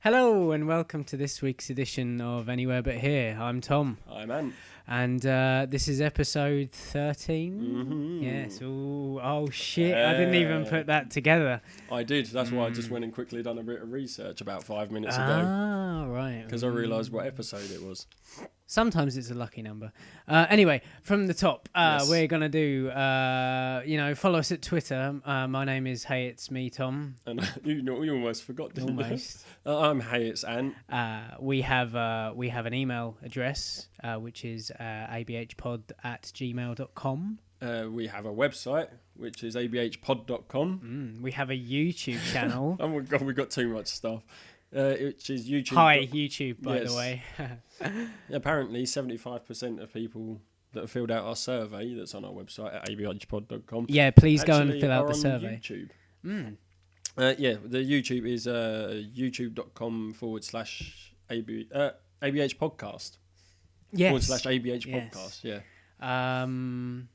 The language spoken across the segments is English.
Hello and welcome to this week's edition of Anywhere But Here. I'm Tom. I'm Ant. And this is episode 13. Mm-hmm. Yes. Ooh, oh shit, I didn't even put that together. I did. That's why I just went and quickly done a bit of research about 5 minutes ago. Ah, right. Because I realised what episode it was. Sometimes it's a lucky number. Anyway, from the top, Yes. we're going to do, follow us at Twitter. My name is Hey It's Me, Tom. And you almost forgot, didn't Almost. you? I'm Hey, it's Ant. We have an email address, which is abhpod@gmail.com. We have a website, which is abhpod.com. We have a YouTube channel. Oh my God, we've got too much stuff. Which is YouTube. Hi, YouTube, by Yes. the way. Apparently, 75% of people that have filled out our survey that's on our website at abhpod.com. Yeah, please go and actually fill out are the on survey. YouTube. Mm. The YouTube is youtube.com/ABH podcast. Yes. /ABH Yes. podcast, yeah. I'm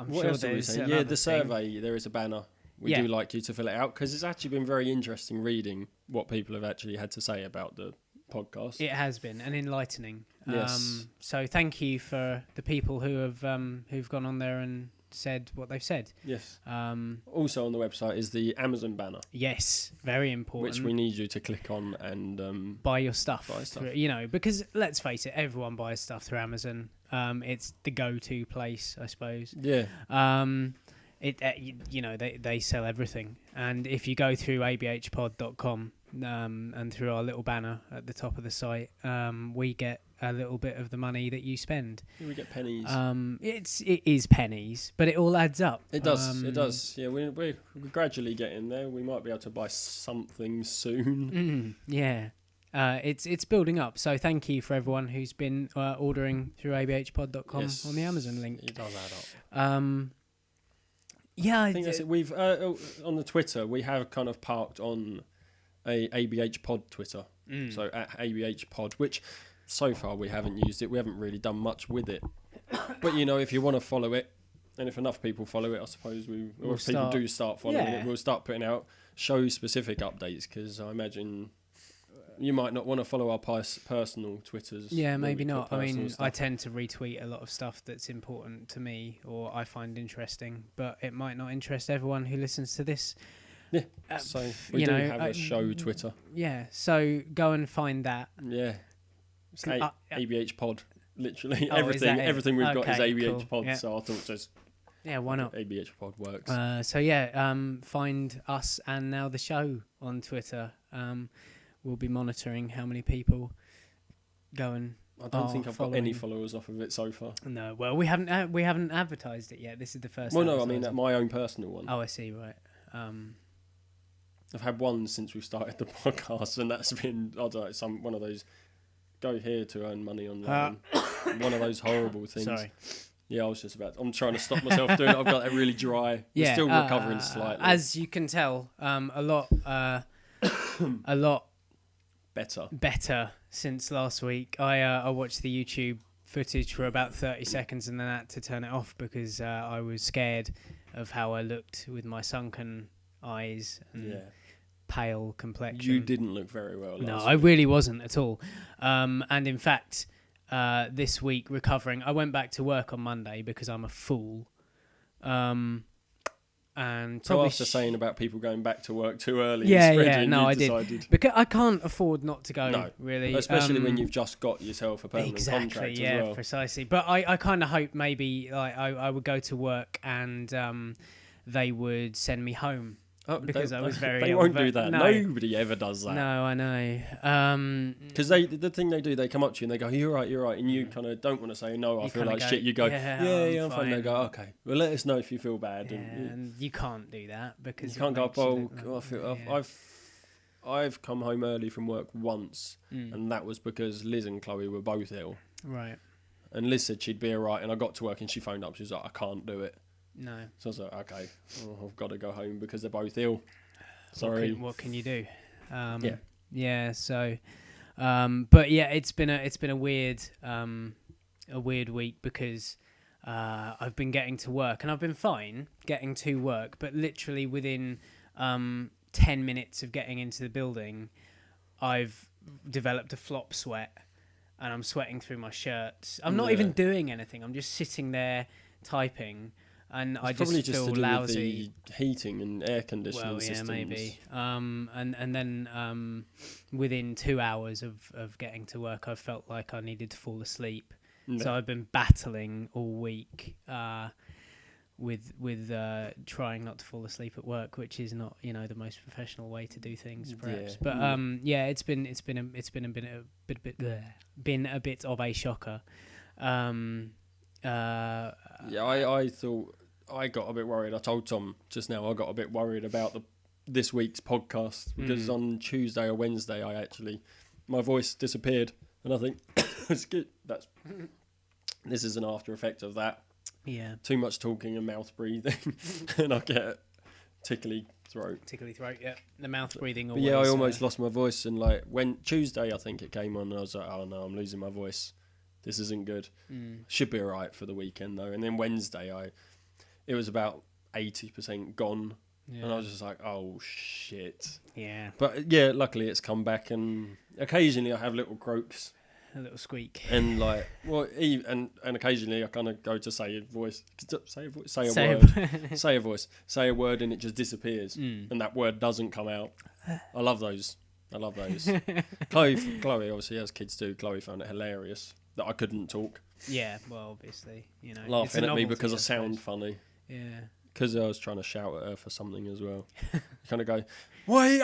What sure else did we there's say? Yeah, another the thing. survey, there is a banner. We Yeah. do like you to fill it out because it's actually been very interesting reading what people have actually had to say about the podcast. It has been and enlightening. Yes. So thank you for the people who have who've gone on there and said what they've said. Yes. Um, Also on the website is the Amazon banner, yes, very important. which we need you to click on and buy your stuff, Buy stuff. because let's face it, everyone buys stuff through Amazon. It's the go-to place, I suppose. yeah. They sell everything, and if you go through abhpod.com and through our little banner at the top of the site, we get a little bit of the money that you spend. We get pennies. It is pennies, but it all adds up. It does. It does. Yeah, we're gradually getting there. We might be able to buy something soon. Yeah. It's building up. So thank you for everyone who's been ordering through abhpod.com Yes. on the Amazon link. It does add up. Yeah, I think that's it. We've on the Twitter we have kind of parked on a ABH Pod Twitter, so at ABH Pod, which so far we haven't used it. We haven't really done much with it. But if you want to follow it, and if enough people follow it, I suppose We'll if people do start following Yeah. it, we'll start putting out show specific updates because I imagine you might not want to follow our personal Twitters. Yeah, where maybe we put not. I personal mean, stuff. I tend to retweet a lot of stuff that's important to me or I find interesting, but it might not interest everyone who listens to this. Yeah, so we do have a show Twitter. Yeah, so go and find that. Yeah, it's Uh, ABH Pod. Literally Oh, is that it? everything we've got is Okay, ABH cool. Pod. Yeah. So I thought just Yeah, why not? ABH Pod works. Find us and now the show on Twitter. We'll be monitoring how many people go and. I don't think I've got any following. followers off of it so far. No, well, we haven't advertised it yet. This is the first. Well, no, I mean advertising. my own personal one. Oh, I see. Right. I've had one since we started the podcast, and that's been I don't know one of those go here to earn money online. One of those horrible things. Sorry. Yeah, I'm trying to stop myself doing it. I've got that really dry. Yeah, We're still recovering slightly. As you can tell, a lot better since last week. I watched the YouTube footage for about 30 seconds and then had to turn it off because I was scared of how I looked with my sunken eyes and pale complexion. You didn't look very well last No, week. I really wasn't at all. And in fact, this week recovering, I went back to work on Monday because I'm a fool. And So probably after saying about people going back to work too early, Yeah, and yeah, spreading, no, you I did. decided. because I can't afford not to go. No, really, Especially when you've just got yourself a permanent exactly, contract yeah, as well. precisely. But I kind of hope maybe like I would go to worwork and they would send me home. Because I was very They ill, won't but do that. no. Nobody ever does that. No, I know. Because the thing they do, they come up to you and they go, you're right, and you kind of don't want to say, no, I You feel kinda like go, shit. You go, "Yeah, I'm fine. They go, okay, well, let us know if you feel bad. Yeah, And and you can't do that because you can't go, makes you oh, look like- I feel, yeah. I've come home early from work once, Mm. and that was because Liz and Chloe were both ill. Right. And Liz said she'd be alright, and I got to work and she phoned up. She was like, I can't do it. No. So I was like, okay, I've got to go home because they're both ill. Sorry. What can you do? Yeah. Yeah. So, but yeah, it's been a weird week because I've been getting to work and I've been fine getting to work, but literally within 10 minutes of getting into the building, I've developed a flop sweat, and I'm sweating through my shirts. I'm not even doing anything. I'm just sitting there typing, and I just feel to do lousy. With the heating and air conditioning systems. Maybe. And then within 2 hours of getting to work, I felt like I needed to fall asleep. No. So I've been battling all week with trying not to fall asleep at work, which is not the most professional way to do things, perhaps. But it's been a bit of a shocker. I thought I got a bit worried. I told Tom just now I got a bit worried about this week's podcast because on Tuesday or Wednesday my voice disappeared, and I think it's good. This is an after effect of that. Yeah. Too much talking and mouth breathing, and I get tickly throat. Tickly throat, yeah. The mouth breathing. But I almost lost my voice, and like when Tuesday I think it came on, and I was like, oh no, I'm losing my voice. This isn't good. Should be alright for the weekend though. And then Wednesday, it was about 80% gone, and I was just like, oh shit. Yeah. But luckily it's come back, and occasionally I have little croaks. A little squeak. And and occasionally I kind of go to say a word, and it just disappears, and that word doesn't come out. I love those. Chloe obviously, as kids do, Chloe found it hilarious that I couldn't talk. Yeah, well, obviously, laughing at me because I sound funny. Yeah. Because I was trying to shout at her for something as well. Kind of go, wait.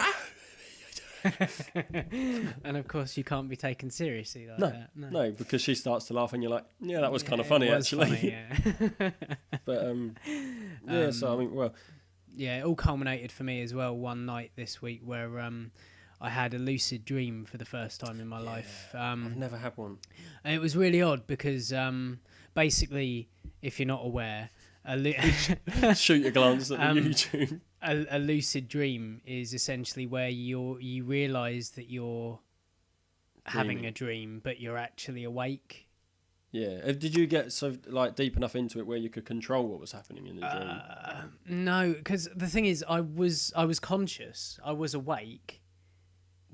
And of course you can't be taken seriously like that. No, because she starts to laugh and you're like, yeah, that was kind of funny actually. Funny, yeah. But so I mean, it all culminated for me as well one night this week where I had a lucid dream for the first time in my life. I've never had one. And it was really odd because basically, if you're not aware, shoot your glance at the YouTube. A lucid dream is essentially where you realise that you're having a dream, but you're actually awake. Yeah. Did you get deep enough into it where you could control what was happening in the dream? No, because the thing is, I was conscious, I was awake,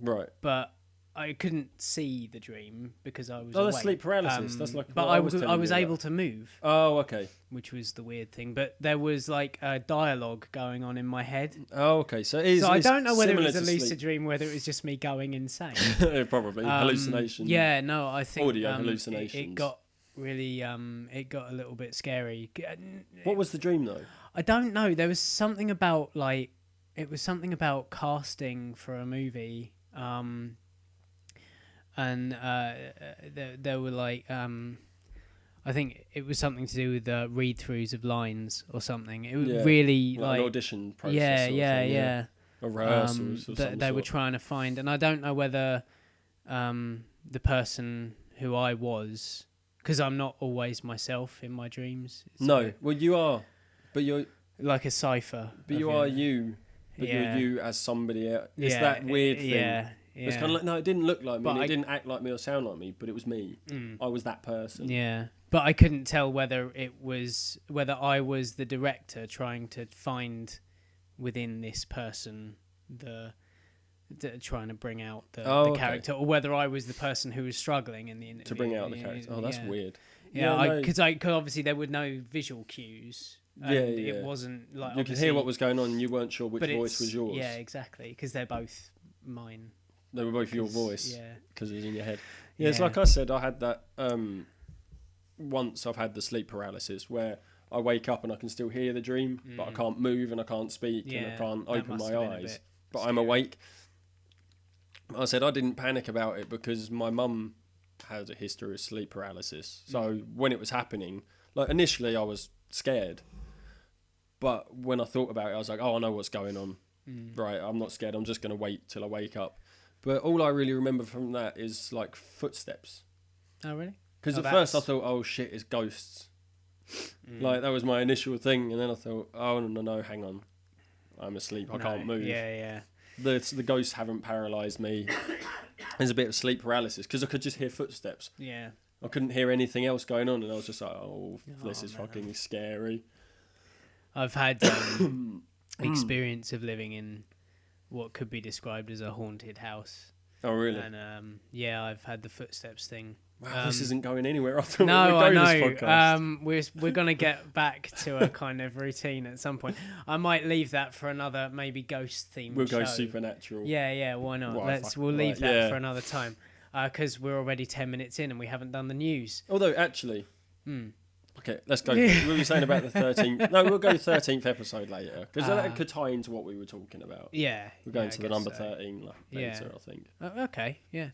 right? But I couldn't see the dream because I was. Oh, awake. That's sleep paralysis. That's like. But I was able to move. Oh, okay. Which was the weird thing, but there was like a dialogue going on in my head. Oh, okay. So I don't know whether it was a lucid dream, whether it was just me going insane. Probably hallucination. Yeah, no, I think audio hallucinations. It got really, it got a little bit scary. What was the dream though? I don't know. There was something about casting for a movie. And there were like I think it was something to do with read-throughs of lines or something. It was really like an audition process. Yeah. Or rehearsals or something. They were trying to find, and I don't know whether the person who I was, because I'm not always myself in my dreams. No, well you are, but you're like a cipher. But you are you. But you're you as somebody else. It's that weird thing. Yeah. It's kind of like, no, it didn't look like me, it didn't act like me or sound like me, but it was me. I was that person. Yeah. But I couldn't tell whether I was the director trying to find within this person trying to bring out the character, or whether I was the person who was struggling in the interview. To bring out the character. Oh, that's weird. Yeah, because obviously there were no visual cues. It wasn't like you could hear what was going on and you weren't sure which voice was yours. Yeah, exactly, because they're both mine. They were both your voice, because it was in your head. Yeah, it's like I said, I had that once. I've had the sleep paralysis where I wake up and I can still hear the dream, but I can't move and I can't speak and I can't open my eyes, but I'm awake. I said I didn't panic about it because my mum has a history of sleep paralysis. So when it was happening, like initially I was scared, but when I thought about it, I was like, oh, I know what's going on. Right, I'm not scared. I'm just going to wait till I wake up. But all I really remember from that is like footsteps. Oh, really? Because at first I thought, oh shit, it's ghosts. Like that was my initial thing, and then I thought, oh no, hang on, I'm asleep. I can't move. Yeah. The ghosts haven't paralysed me. There's a bit of sleep paralysis because I could just hear footsteps. Yeah. I couldn't hear anything else going on, and I was just like, oh, this is fucking scary. I've had experience of living in what could be described as a haunted house. Oh, really? And I've had the footsteps thing. Wow, this isn't going anywhere after no, we I go know. this podcast. We're gonna get back to a kind of routine at some point. I might leave that for another maybe ghost themed. We'll show. go supernatural. Yeah. Why not? Well, We'll leave that for another time. Because we're already 10 minutes in and we haven't done the news. Although actually, okay, let's go. We were saying about the 13th. No, we'll go 13th episode later because that could tie into what we were talking about. Yeah, we're going to the number 13 later, I think. Okay, yeah.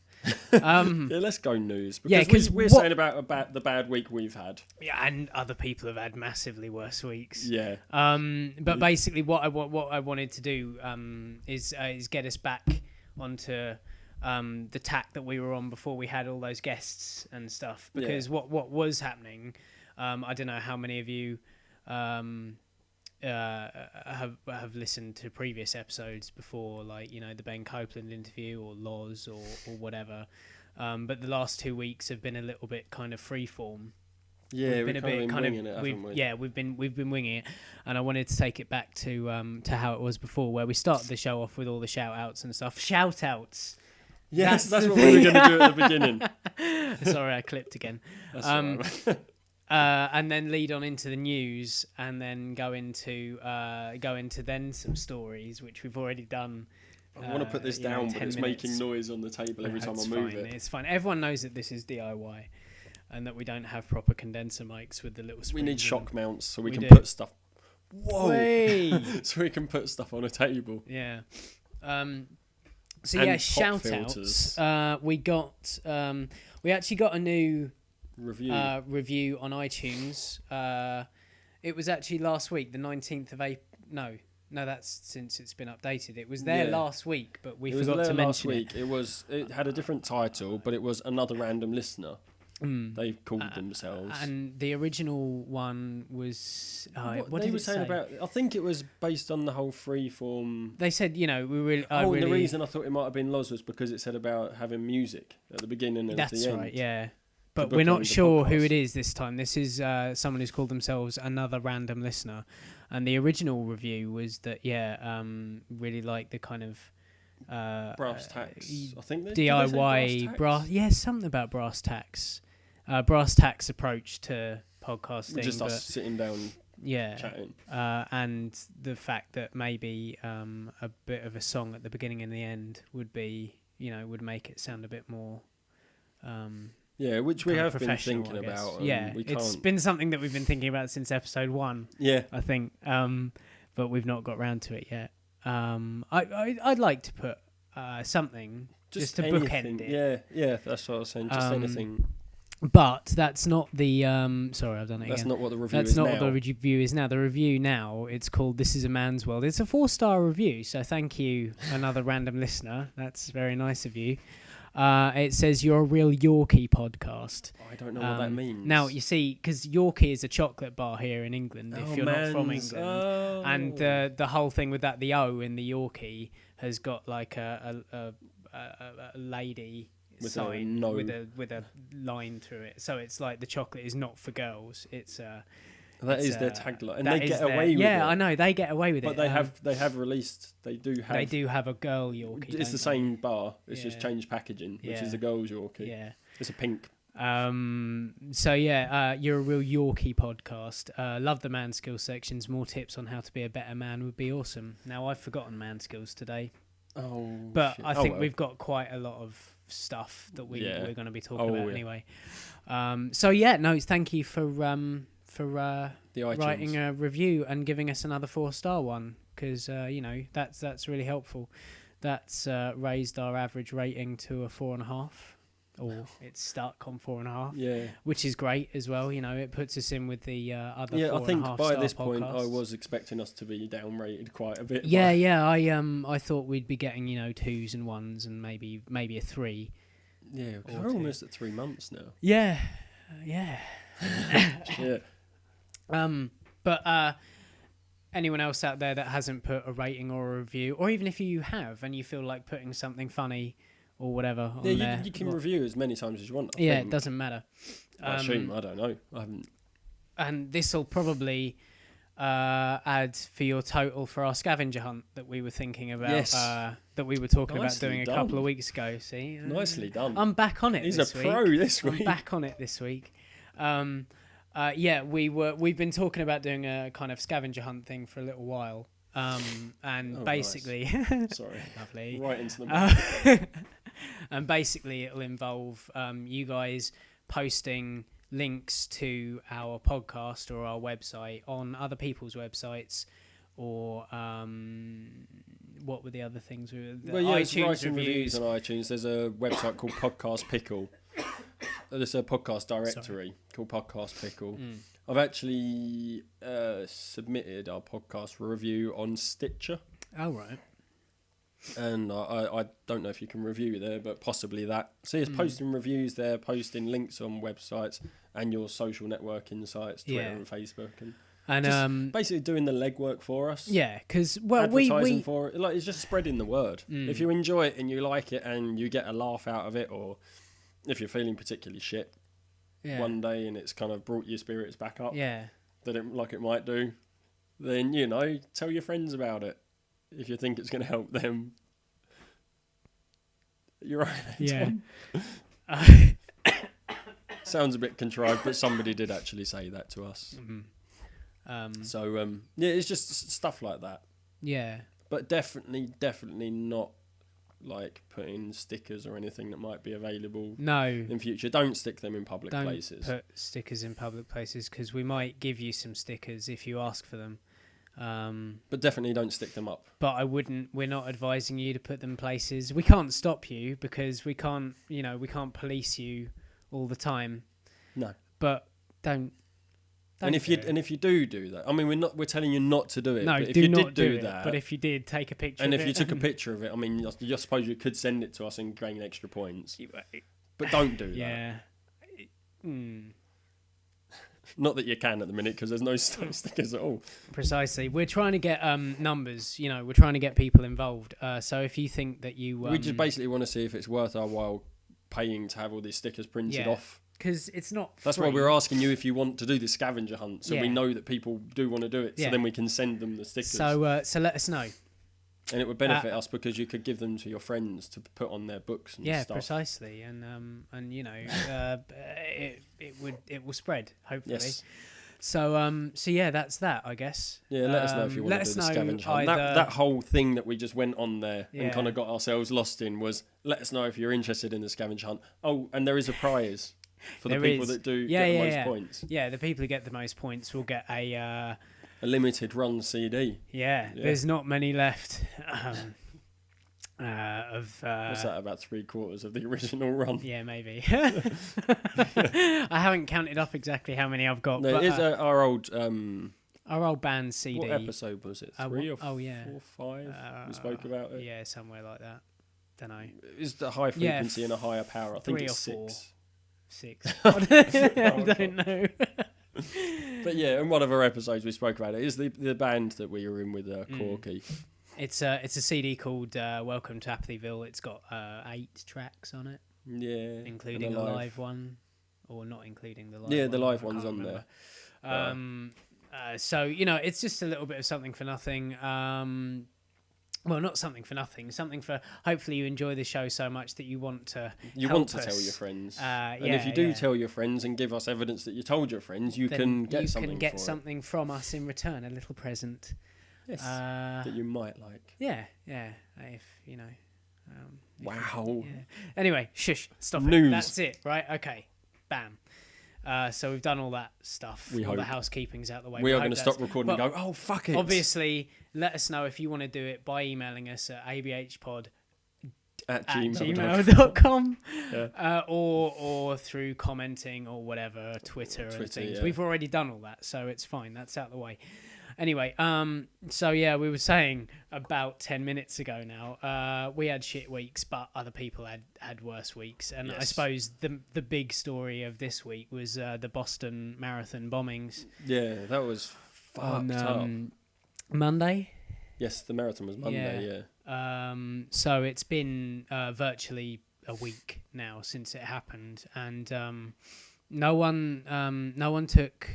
Yeah, let's go news because we're saying about the bad week we've had. Yeah, and other people have had massively worse weeks. Yeah. But basically, what I wanted to do is get us back onto the tack that we were on before we had all those guests and stuff. Because what was happening. I don't know how many of you have listened to previous episodes before, like, you know, the Ben Copeland interview or Loz or whatever. But the last 2 weeks have been a little bit kind of freeform. Yeah, we've been winging it, haven't we? Yeah, we've been winging it, and I wanted to take it back to how it was before, where we started the show off with all the shout outs and stuff. Shout outs. Yes, that's what we were going to do at the beginning. Sorry, I clipped again. That's all right. And then lead on into the news, and then go into then some stories, which we've already done. I want to put this down, but it's making noise on the table every time I move it. It's fine. Everyone knows that this is DIY, and that we don't have proper condenser mics with the little. We need shock mounts so we can do. put stuff. Whoa! So we can put stuff on a table. Yeah. So yeah, shout outs. We actually got a new review on iTunes. It was actually last week, the 19th of April. No, that's since it's been updated. It was there last week, but we forgot to mention it. It had a different title, but it was another random listener. They called themselves. And the original one was what they did were it saying say? about. I think it was based on the whole freeform. They said, you know, we really. And the reason I thought it might have been Loz was because it said about having music at the beginning and at the end. That's right, yeah. But we're not sure who it is this time. This is someone who's called themselves another random listener, and the original review was that really like the kind of brass tacks. I think they DIY brass. Yeah, something about brass tacks. Brass tacks approach to podcasting. Just us sitting down, chatting. And the fact that maybe a bit of a song at the beginning and the end would make it sound a bit more. Which we have been thinking about. It's been something that we've been thinking about since episode 1. Yeah, I think, but we've not got round to it yet. I'd like to put something just to bookend it. Yeah, that's what I was saying. Just anything. But that's not the. Sorry, I've done it again. That's not what the review is now. That's not what the review is now. The review now, it's called "This Is a Man's World." It's a 4-star review, so thank you, another random listener. That's very nice of you. It says you're a real Yorkie podcast. I don't know what that means. Now, you see, because Yorkie is a chocolate bar here in England, if you're not from England. Oh. And the whole thing with that, the O in the Yorkie has got like a lady sign with a line through it. So it's like the chocolate is not for girls. It's that is their tagline, and they get away with it. Yeah, I know they get away with it. But they have released. They do have a girl Yorkie. It's the same bar. It's just changed packaging, which is a girl's Yorkie. Yeah, it's a pink. So you're a real Yorkie podcast. Love the man skills sections. More tips on how to be a better man would be awesome. Now I've forgotten man skills today. Oh, but shit. I think we've got quite a lot of stuff that we're going to be talking about anyway. Thank you for writing a review and giving us another 4-star one, because that's really helpful. That's raised our average rating to a 4.5, or it's stuck on 4.5. Yeah, which is great as well. You know, it puts us in with the other. Yeah, I think by this point I was expecting us to be downrated quite a bit. I thought we'd be getting 2s and 1s and maybe a 3. Yeah, because we're almost at 3 months now. Yeah. But anyone else out there that hasn't put a rating or a review, or even if you have and you feel like putting something funny or whatever on there, you can review as many times as you want. It doesn't matter. I assume. I don't know. I haven't. And this will probably add for your total for our scavenger hunt that we were thinking about. Yes. That we were talking about Nicely doing done. a couple of weeks ago. See, Nicely done. I'm back on it. He's this a week. pro this week. I'm back on it this week. We've been talking about doing a kind of scavenger hunt thing for a little while. And basically, nice. Sorry, lovely. Right into the and basically, it'll involve you guys posting links to our podcast or our website on other people's websites, or what were the other things? iTunes reviews on iTunes. There's a website called Podcast Pickle. There's a podcast directory called Podcast Pickle. I've actually submitted our podcast review on Stitcher. Oh, right. And I don't know if you can review there, but possibly that. See, it's posting reviews there, posting links on websites and your social networking sites, Twitter and Facebook, and just basically doing the legwork for us. Yeah, because advertising for it, like it's just spreading the word. If you enjoy it and you like it and you get a laugh out of it, or if you're feeling particularly shit one day and it's kind of brought your spirits back up, like it might do, then tell your friends about it. If you think it's going to help them. You're right. Yeah. Sounds a bit contrived, but somebody did actually say that to us. It's just stuff like that. Yeah. But definitely not like putting stickers or anything that might be available in future. Don't stick them in public places. Don't put stickers in public places, because we might give you some stickers if you ask for them. But definitely don't stick them up. But we're not advising you to put them places. We can't stop you because we can't police you all the time. No. But don't and if you do that, I mean, we're telling you not to do it. No, but if do you not did do that. But if you did, take a picture. And of if it. you took a picture of it, I mean, I suppose you could send it to us and gain extra points. But don't do that. Yeah. Not that you can at the minute, because there's no stickers at all. Precisely. We're trying to get numbers. We're trying to get people involved. So if you think that you, we just basically want to see if it's worth our while paying to have all these stickers printed off. Because it's not. That's why we're asking you if you want to do the scavenger hunt, so we know that people do want to do it. So then we can send them the stickers. So let us know. And it would benefit us, because you could give them to your friends to put on their books and stuff. Yeah, precisely. And it will spread, hopefully. Yes. So that's that, I guess. Yeah, let us know if you want to do the scavenger hunt. That whole thing that we just went on there and kind of got ourselves lost in was, let us know if you're interested in the scavenger hunt. Oh, and there is a prize for the people that do get the most points. Yeah, the people who get the most points will get a limited run CD. Yeah, there's not many left. What's that, about 3/4 of the original run? Yeah, maybe. I haven't counted up exactly how many I've got. No, but, it is our old band CD. What episode was it? 3 or 4 or 5? We spoke about it. Yeah, somewhere like that. Don't know. Is the high frequency and a higher power? I think it's 6. 6. I don't know. But yeah, in one of our episodes we spoke about it. Is the band that we were in with Corky. It's a CD called Welcome to Apathyville. It's got 8 tracks on it. Yeah, including a live one, or not including the live one. Yeah, the live one's on there. So it's just a little bit of something for nothing. Well, not something for nothing. Something for, hopefully you enjoy the show so much that you want to help us. Tell your friends. And if you do tell your friends and give us evidence that you told your friends, you can get something from us in return, a little present. Yes, that you might like. Yeah. If wow. Anyway, shush. Stop News. It. That's it, right? Okay. Bam. So we've done all that stuff. All the housekeeping's out the way. We are going to stop recording and go, oh, fuck it. Obviously, let us know if you want to do it by emailing us at abhpod@gmail.com or through commenting or whatever, Twitter and things. Yeah. We've already done all that, so it's fine. That's out the way. Anyway, so yeah, we were saying about 10 minutes ago now, we had shit weeks, but other people had worse weeks. And I suppose the big story of this week was the Boston Marathon bombings. Yeah, that was fucked up. Monday? Yes, the marathon was Monday, yeah. So it's been virtually a week now since it happened. And no one took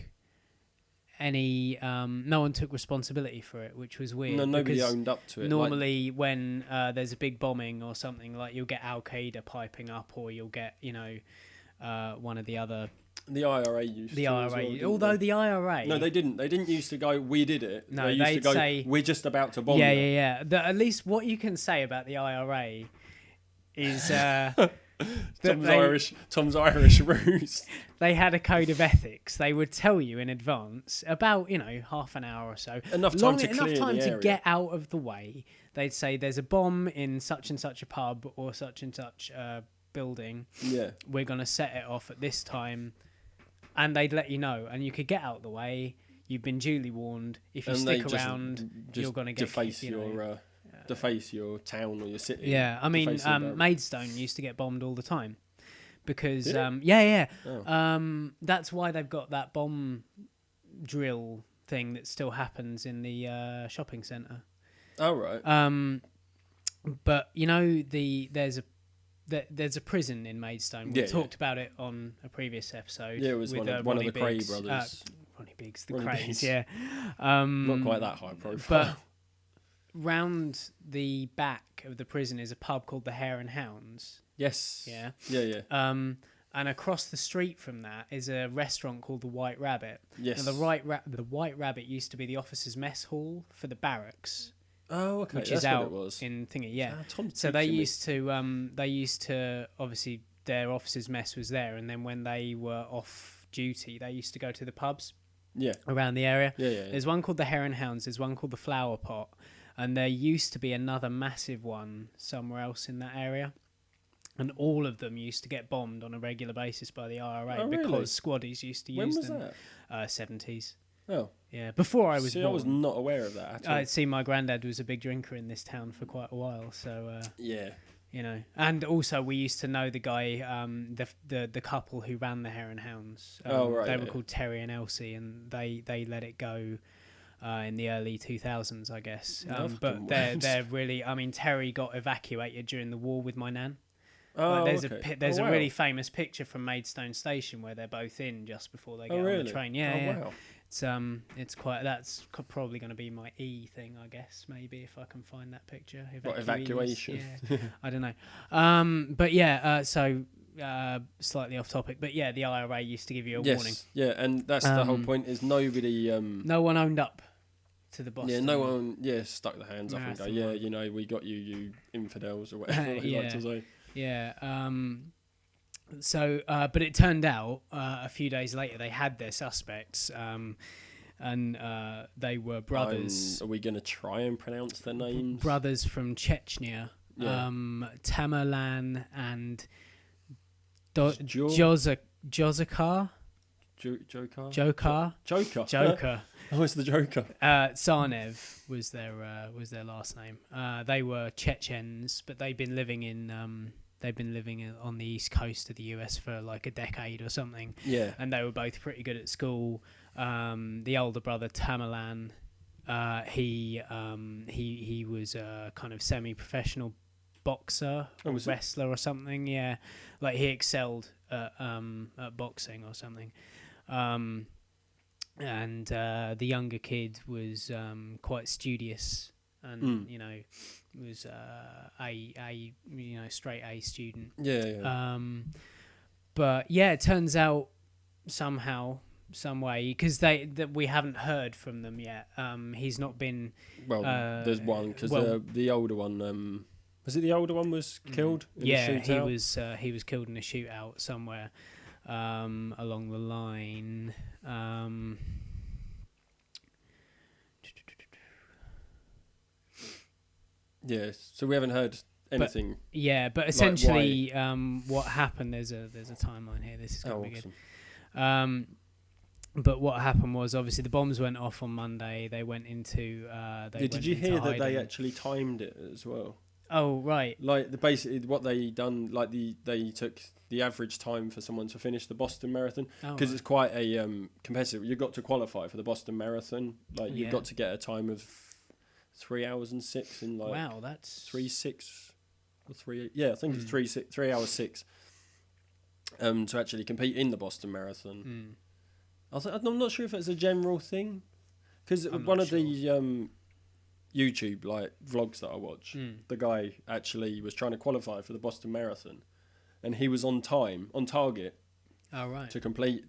no one took responsibility for it, which was weird. No, nobody owned up to it. Normally, when there's a big bombing or something, like you'll get Al Qaeda piping up, or you'll get one of the other. The IRA used the to IRA, as well, although the IRA. No, they didn't. They didn't used to go, we did it. No, they used they'd to go, say, we're just about to bomb Yeah, you. yeah, yeah. At least what you can say about the IRA is Tom's Irish ruse. They had a code of ethics. They would tell you in advance about half an hour or so, enough time to get out of the way. They'd say there's a bomb in such and such a pub or such and such building. Yeah, we're gonna set it off at this time, and they'd let you know, and you could get out of the way. You've been duly warned. If you stick around, you're gonna get deface your town or your city. Yeah, I mean, Maidstone used to get bombed all the time because Did it? yeah. Oh. That's why they've got that bomb drill thing that still happens in the shopping centre. Oh right. But there's a prison in Maidstone. We talked about it on a previous episode. Yeah, it was with, one of the Cray brothers. Ronnie Biggs, the Crays, yeah. Not quite that high profile. But round the back of the prison is a pub called the Hare and Hounds. Yes. Yeah. Yeah. And across the street from that is a restaurant called the White Rabbit. Yes. Now, the White Rabbit used to be the officers' mess hall for the barracks. Oh, okay. Which That's is out what it was. in thingy, yeah. Tom's So they used to obviously their officers' mess was there, and then when they were off duty, they used to go to the pubs. Yeah. Around the area. Yeah. There's one called the Hare and Hounds. There's one called the Flower Pot, and there used to be another massive one somewhere else in that area. And all of them used to get bombed on a regular basis by the IRA because squaddies used to use them. When was that? 70s. Oh. Yeah, before I was born. I was not aware of that at all. I'd seen my granddad was a big drinker in this town for quite a while, so... yeah. And also we used to know the guy, the couple who ran the Hare and Hounds. They were called Terry and Elsie, and they let it go in the early 2000s, I guess. But they're really... I mean, Terry got evacuated during the war with my nan. Oh, there's a really famous picture from Maidstone Station where they're both in just before they get on the train. Yeah, yeah. Wow. It's quite. That's probably going to be my E thing, I guess. Maybe if I can find that picture. Evacuation? Yeah, I don't know. But yeah. So slightly off topic, but yeah, the IRA used to give you a warning. Yeah, and that's the whole point. Is nobody. No one owned up to the Boston. Yeah, no one. Yeah, stuck their hands up and go. Yeah, we got you, you infidels or whatever they like to say. Yeah. But it turned out a few days later they had their suspects, and they were brothers. Are we going to try and pronounce their names? Brothers from Chechnya, Tamerlan and Jozakar. Joker. Oh, it's the Joker. Sarnev was their last name. They were Chechens, but they've been living on the east coast of the US for like a decade or something. Yeah. And they were both pretty good at school. The older brother Tamerlan, he was a kind of semi-professional boxer or wrestler or something. Yeah, like he excelled at boxing or something. And the younger kid was quite studious and was a straight A student. Yeah. But yeah, it turns out somehow, some way, because we haven't heard from them yet. He's not been. Well, there's one because the older one. Was it the older one was killed? Yeah, he was killed in a shootout somewhere along the line. Yeah, so we haven't heard anything. But essentially, what happened? There's a timeline here. This is going to be good. But what happened was obviously the bombs went off on Monday. They went into. Did you hear that they actually timed it as well? Oh right. Like basically what they done, like they took the average time for someone to finish the Boston Marathon because it's quite a competitive. You've got to qualify for the Boston Marathon. Like you've got to get a time of 3 hours and 6 in like. Wow, that's 3:06 or 3. Yeah, I think it's 3 hours 6. To actually compete in the Boston Marathon. I'm not sure if it's a general thing, because one of the YouTube like vlogs that I watch, the guy actually was trying to qualify for the Boston Marathon, and he was on target. Oh, right. To complete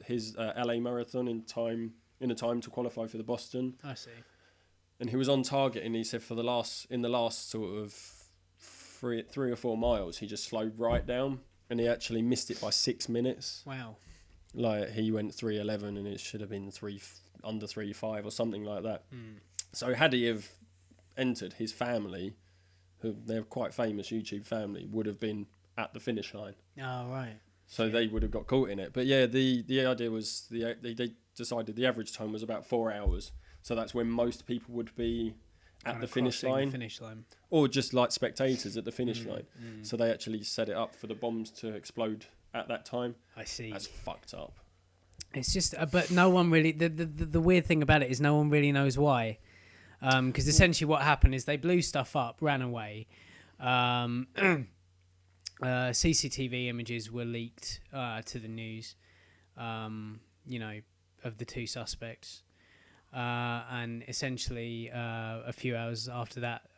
his LA Marathon in a time to qualify for the Boston. I see. And he was on target, and he said in the last sort of 3 or 4 miles, he just slowed right down, and he actually missed it by 6 minutes. Wow. Like he went 3:11, and it should have been under 3:05 or something like that. So had he have entered, his family, who they're quite famous YouTube family, would have been at the finish line. Oh, right. So they would have got caught in it. But yeah, the idea was they decided the average time was about 4 hours. So that's when most people would be at the finish line. Or just like spectators at the finish line. So they actually set it up for the bombs to explode at that time. I see. That's fucked up. It's just, but no one really. The weird thing about it is no one really knows why. Because essentially what happened is they blew stuff up, ran away. CCTV images were leaked to the news, of the 2 suspects. And essentially, a few hours after that,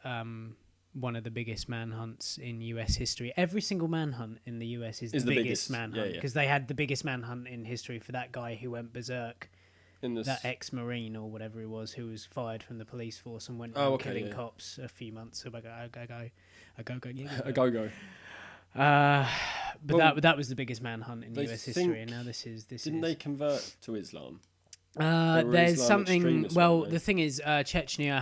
one of the biggest manhunts in US history. Every single manhunt in the US is the biggest manhunt, because they had the biggest manhunt in history for that guy who went berserk. That ex-Marine or whatever he was, who was fired from the police force and went around killing cops a few months ago. But that was the biggest manhunt in US history, and now this is. Didn't they convert to Islam? There's something. Well, the thing is, Chechnya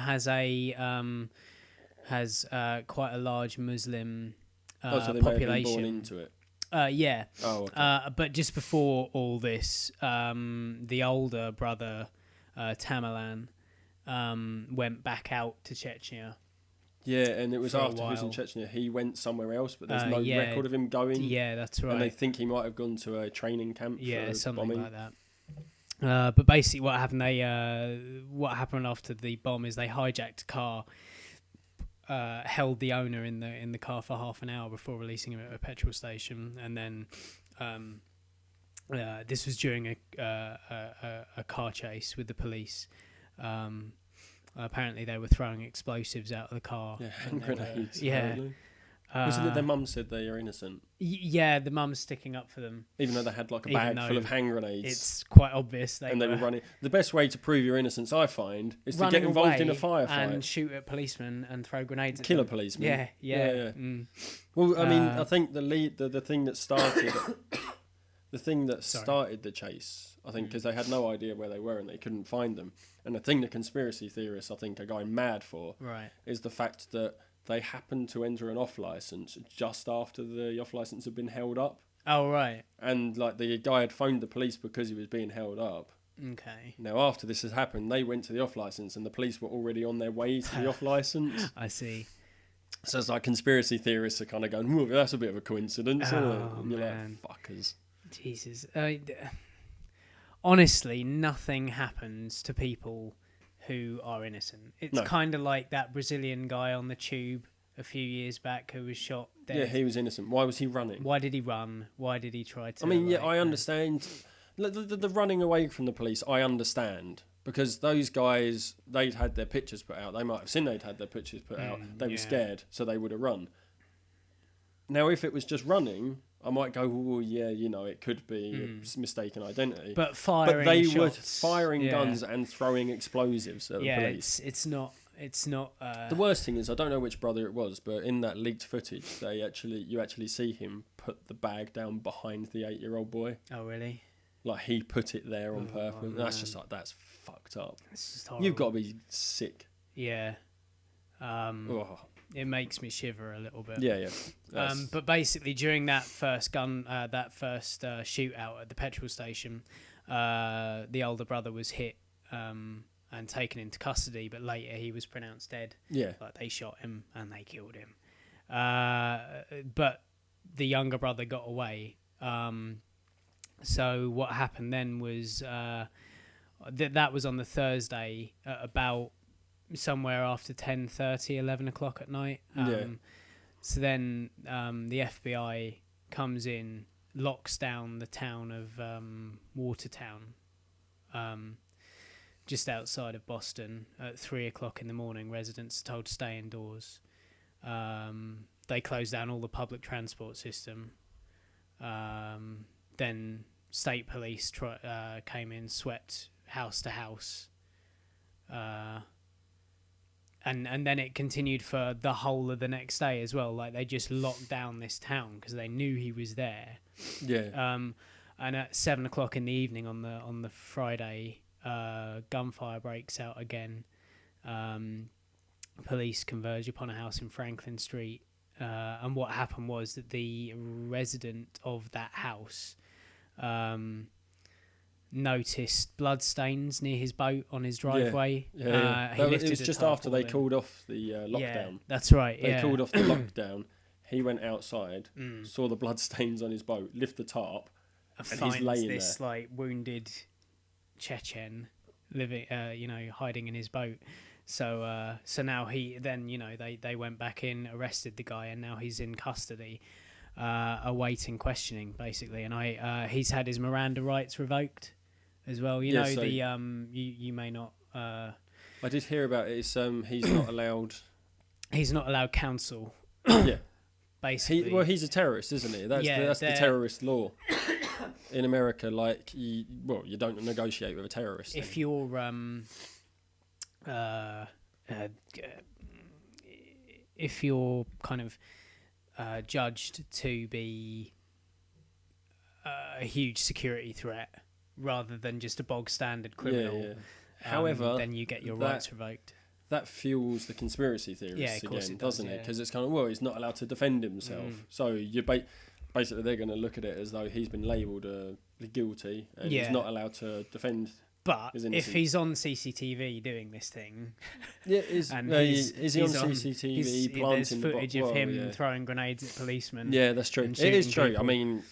has quite a large Muslim so they population. may have been born into it. Yeah. Oh, okay. But just before all this, the older brother, Tamerlan, went back out to Chechnya. Yeah, and it was after he was in Chechnya. He went somewhere else, but there's no record of him going. Yeah, that's right. And they think he might have gone to a training camp for something bombing. like that. But basically what happened, what happened after the bomb is they hijacked a car, held the owner in the car for half an hour before releasing him at a petrol station, and then this was during a car chase with the police. Apparently they were throwing explosives out of the car. Yeah, hand grenades. Yeah. Wasn't it their mum said they are innocent? Yeah, the mum's sticking up for them. Even though they had like a bag full of hand grenades. It's quite obvious they were running. The best way to prove your innocence, I find, is to get involved in a firefight. And shoot at policemen and throw grenades at them. Kill a policeman. Yeah. Well, I mean, I think the thing that started... The thing that started the chase, I think, because they had no idea where they were and they couldn't find them. And the thing that conspiracy theorists, I think, are going mad for is the fact that they happened to enter an off-licence just after the off-licence had been held up. Oh, right. And, like, the guy had phoned the police because he was being held up. Okay. Now, after this has happened, they went to the off-licence and the police were already on their way to the off-licence. I see. So it's like conspiracy theorists are kind of going, well, that's a bit of a coincidence, isn't it? And you're like, fuckers. Jesus. Honestly, nothing happens to people who are innocent. It's kind of like that Brazilian guy on the tube a few years back who was shot dead. Yeah, he was innocent. Why was he running? Why did he run? Why did he try to... I mean, I understand. The running away from the police, I understand. Because those guys, they'd had their pictures put out. They might have seen they'd had their pictures put out. They were scared, so they would have run. Now, if it was just running... I might go, well, yeah, it could be a mistaken identity. But they were firing guns and throwing explosives at the police. It's not. The worst thing is, I don't know which brother it was, but in that leaked footage, you actually see him put the bag down behind the 8-year-old boy. Oh, really? Like he put it there on purpose. That's just like, that's fucked up. It's just horrible. You've got to be sick. Yeah. It makes me shiver a little bit. Yeah. But basically, during that first shootout at the petrol station, the older brother was hit and taken into custody. But later, he was pronounced dead. Yeah, like they shot him and they killed him. But the younger brother got away. So what happened then was that was on the Thursday at about somewhere after 10:30, 11 o'clock at night. So then the FBI comes in locks down the town of Watertown, just outside of Boston at 3:00 in the morning. Residents are told to stay indoors. They closed down all the public transport system. Then state police came in, swept house to house. And then it continued for the whole of the next day as well. Like, they just locked down this town because they knew he was there. Yeah. And at 7:00 in the evening on the Friday, gunfire breaks out again. Police converge upon a house in Franklin Street. And what happened was that the resident of that house noticed blood stains near his boat on his driveway. It was just after they called off the lockdown. Yeah, that's right. They called off the lockdown. He went outside, saw the blood stains on his boat, lift the tarp, and he's laying this there. like wounded Chechen living, hiding in his boat. So now they went back in, arrested the guy, and now he's in custody, awaiting questioning basically. And he's had his Miranda rights revoked as well. You may not. I did hear about it. It's he's not allowed. He's not allowed counsel. Yeah. Basically. He's a terrorist, isn't he? That's the terrorist law in America. Like, you don't negotiate with a terrorist. If you're if you're kind of judged to be a huge security threat rather than just a bog standard criminal, however, then you get your rights revoked. That fuels the conspiracy theorists again, doesn't it? Because it's kind of, he's not allowed to defend himself. So you basically they're going to look at it as though he's been labelled guilty and he's not allowed to defend. But if he's on CCTV doing this thing, is he on CCTV planting there's footage of him throwing grenades at policemen. Yeah, that's true. It is true. People. I mean,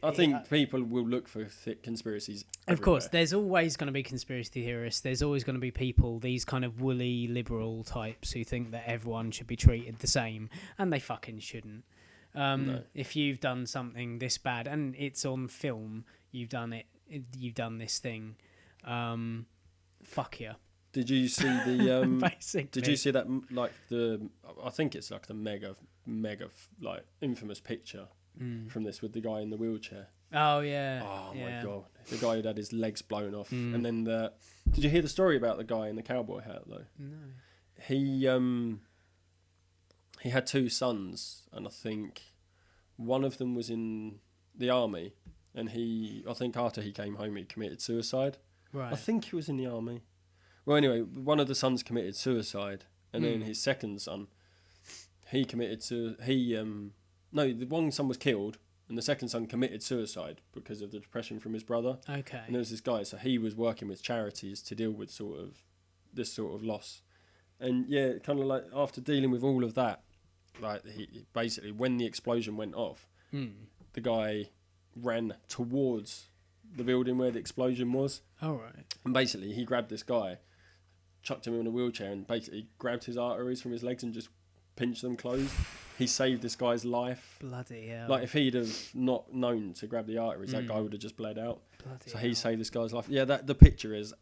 I think people will look for conspiracies everywhere. Of course, there's always going to be conspiracy theorists. There's always going to be people, these kind of woolly liberal types who think that everyone should be treated the same, and they fucking shouldn't. No. If you've done something this bad and it's on film, you've done this thing, fuck you. Did you see the basically? Did you see that, like, I think it's like the mega like infamous picture from this with the guy in the wheelchair? Oh yeah. Oh my god, the guy who had his legs blown off. And then did you hear the story about the guy in the cowboy hat though? No. He had two sons, and I think one of them was in the army, and I think after he came home he committed suicide. Right. I think he was in the army. Well, anyway, one of the sons committed suicide, and then his second son, the one son was killed, and the second son committed suicide because of the depression from his brother. Okay. And there was this guy, so he was working with charities to deal with this sort of loss. And yeah, kind of like after dealing with all of that, like he basically, when the explosion went off, the guy ran towards the building where the explosion was. Oh, right. And basically he grabbed this guy, chucked him in a wheelchair, and basically grabbed his arteries from his legs and just pinched them closed. He saved this guy's life. Bloody hell. Like, if he'd have not known to grab the arteries, that guy would have just bled out. Bloody so hell. He saved this guy's life. Yeah, the picture is...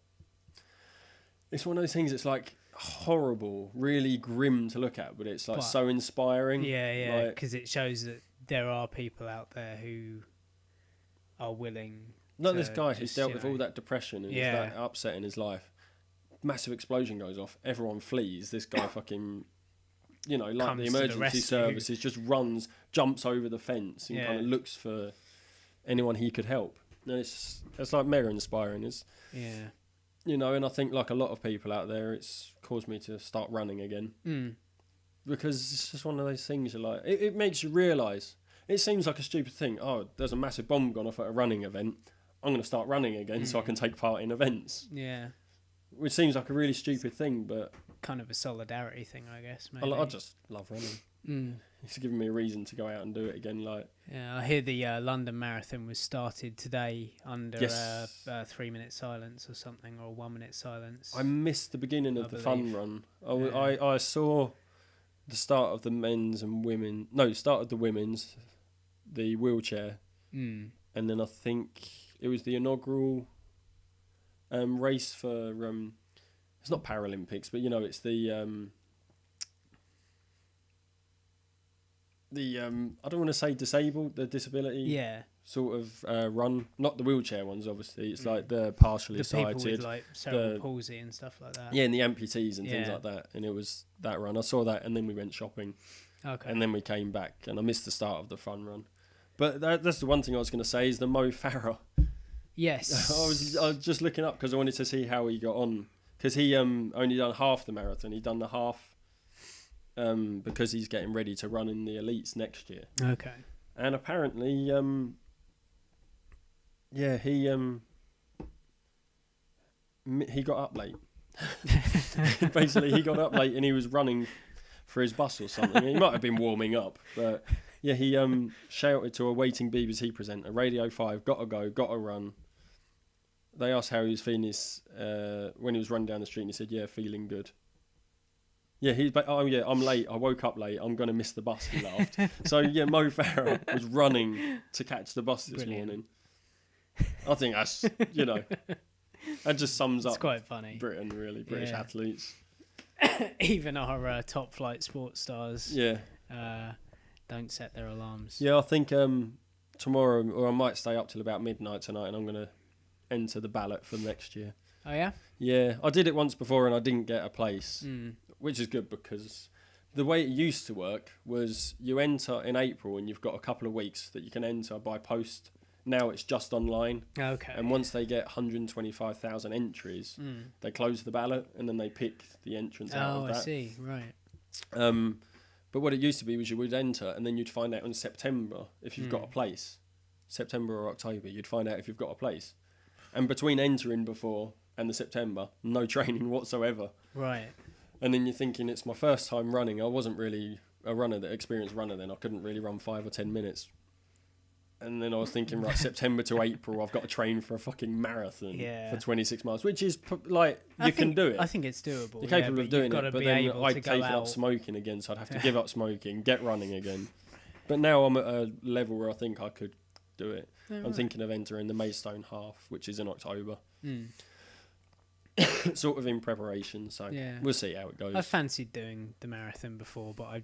It's one of those things, it's like horrible, really grim to look at, but it's like so inspiring. Yeah, because it shows that there are people out there who are willing. Not this guy who's dealt with all that depression and that upset in his life. Massive explosion goes off, everyone flees. This guy fucking, like comes the emergency services, just runs, jumps over the fence, and kind of looks for anyone he could help. And it's like mega inspiring. And I think, like a lot of people out there, it's caused me to start running again. Because it's just one of those things you're like, it makes you realise. It seems like a stupid thing. Oh, there's a massive bomb gone off at a running event. I'm going to start running again so I can take part in events. Yeah. Which seems like a really stupid thing, but... Kind of a solidarity thing, I guess, maybe. I just love running. It's given me a reason to go out and do it again. Yeah, I hear the London Marathon was started today under 3-minute silence or something, or a 1-minute silence. I missed the beginning of the fun run. I saw the start of the men's and women... No, start of the women's, the wheelchair, and then I think it was the inaugural race for it's not Paralympics, but it's the I don't want to say disabled, the disability sort of run, not the wheelchair ones obviously, it's like the partially sighted, people with like cerebral palsy and stuff like that, and the amputees and things like that, and it was that run. I saw that, and then we went shopping, and then we came back, and I missed the start of the fun run. But that's the one thing I was going to say is the Mo Farah. Yes. I was just looking up because I wanted to see how he got on, because he only done half the marathon. He done the half because he's getting ready to run in the elites next year. Okay. And apparently, he got up late. Basically, he got up late and he was running for his bus or something. He might have been warming up, but yeah, he shouted to a waiting BBC presenter, Radio 5, gotta go, gotta run. They asked how he was feeling when he was running down the street, and he said, yeah, feeling good. Yeah, I'm late. I woke up late. I'm going to miss the bus, he laughed. So, yeah, Mo Farah was running to catch the bus this morning. I think that's, that just sums up quite funny. Britain, really, British athletes. Even our top flight sports stars don't set their alarms. Yeah, I think tomorrow, or I might stay up till about midnight tonight, and I'm going to enter the ballot for next year. Oh, yeah? Yeah, I did it once before and I didn't get a place, which is good because the way it used to work was you enter in April and you've got a couple of weeks that you can enter by post. Now it's just online. Okay. And once they get 125,000 entries, they close the ballot and then they pick the entrance out of that. Oh, I see. Right. But what it used to be was you would enter and then you'd find out in September if you've got a place. September or October, you'd find out if you've got a place. And between entering before and the September, no training whatsoever. Right. And then you're thinking, it's my first time running. I wasn't really a experienced runner then. I couldn't really run 5 or 10 minutes. And then I was thinking, right, September to April, I've got to train for a fucking marathon for 26 miles, which is you can do it. I think it's doable. You're capable of doing it, but then I'd take out up smoking again, so I'd have to give up smoking, get running again. But now I'm at a level where I think I could do it. I'm thinking of entering the Maidstone Half, which is in October. Sort of in preparation, so we'll see how it goes. I fancied doing the marathon before, but I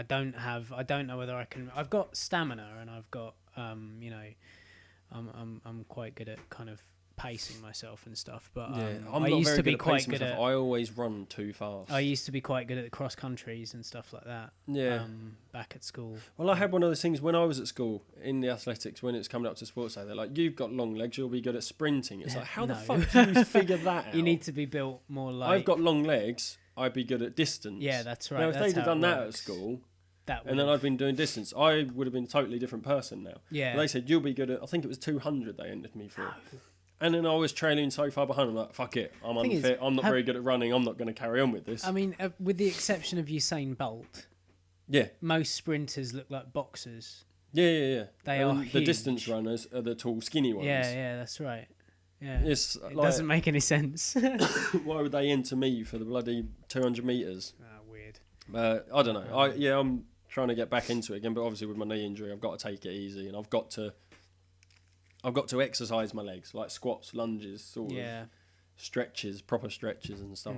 don't know whether I can. I've got stamina and I've got I'm quite good at kind of pacing myself and stuff, but I used to be quite good at. I always run too fast. I used to be quite good at the cross countries and stuff like that. Yeah. Back at school. Well, I had one of those things when I was at school in the athletics when it's coming up to sports day. They're like, "You've got long legs, you'll be good at sprinting." It's like, how the fuck do you figure that out? You need to be built more like. I've got long legs. I'd be good at distance. Yeah, that's right. Now, if they'd have done that at school. And then I'd been doing distance, I would have been a totally different person now. Yeah. But they said, you'll be good at, I think it was 200 they entered me for. And then I was trailing so far behind, I'm like, fuck it, I'm unfit, I'm not very good at running, I'm not going to carry on with this. I mean, with the exception of Usain Bolt, most sprinters look like boxers. Yeah. They are huge. The distance runners are the tall, skinny ones. Yeah, that's right. Yeah. It doesn't make any sense. Why would they enter me for the bloody 200 metres? Weird. I don't know. I'm trying to get back into it again, but obviously with my knee injury, I've got to take it easy, and I've got to exercise my legs, like squats, lunges, sort of stretches, proper stretches and stuff.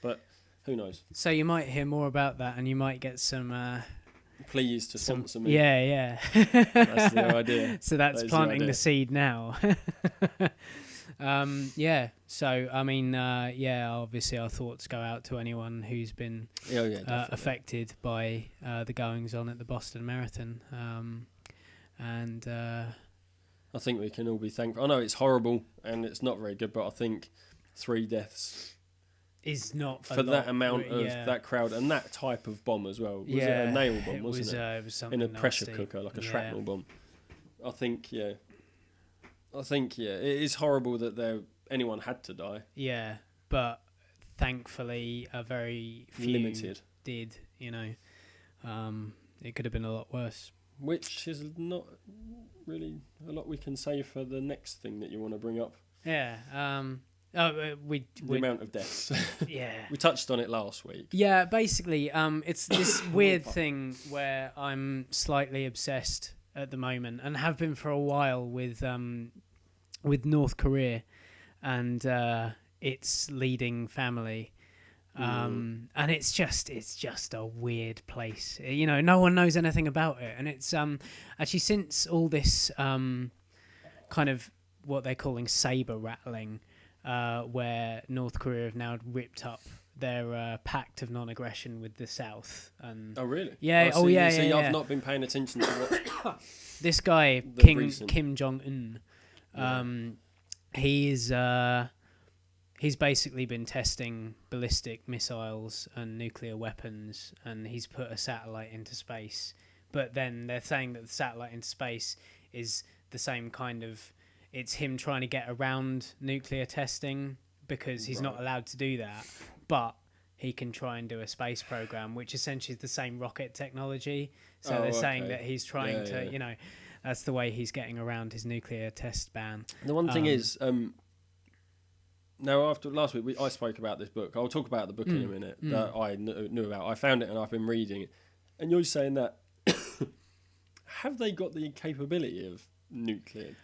But who knows? So you might hear more about that, and you might get some. Please to sponsor me. Yeah. That's the idea. So that's planting the seed now. So I mean, obviously our thoughts go out to anyone who's been affected by the goings on at the Boston Marathon, and I think we can all be thankful. I know it's horrible and it's not very good, but I think 3 deaths is not for that amount of that crowd and that type of bomb as well. Was it a nail bomb? Wasn't it? It was something in a pressure cooker, like a shrapnel bomb. I think it is horrible that anyone had to die. Yeah, but thankfully a very few limited did. It could have been a lot worse. Which is not really a lot we can say for the next thing that you want to bring up. Yeah. The amount of deaths. Yeah. We touched on it last week. Yeah, basically, it's this weird thing where I'm slightly obsessed at the moment, and have been for a while, with North Korea and its leading family. And it's just a weird place. You know, no one knows anything about it, and it's actually, since all this kind of what they're calling saber rattling, where North Korea have now ripped up their pact of non-aggression with the South. And oh really? Yeah. I've not been paying attention to what this guy Kim Jong-un. He's basically been testing ballistic missiles and nuclear weapons, and he's put a satellite into space. But then they're saying that the satellite into space is the same kind of... It's him trying to get around nuclear testing, because he's not allowed to do that. But he can try and do a space program, which essentially is the same rocket technology. So they're saying that he's trying to, you know, that's the way he's getting around his nuclear test ban. The one thing is... Now, after last week, I spoke about this book. I'll talk about the book in a minute that I knew about. I found it and I've been reading it. And you're saying that... have they got the capability of nuclear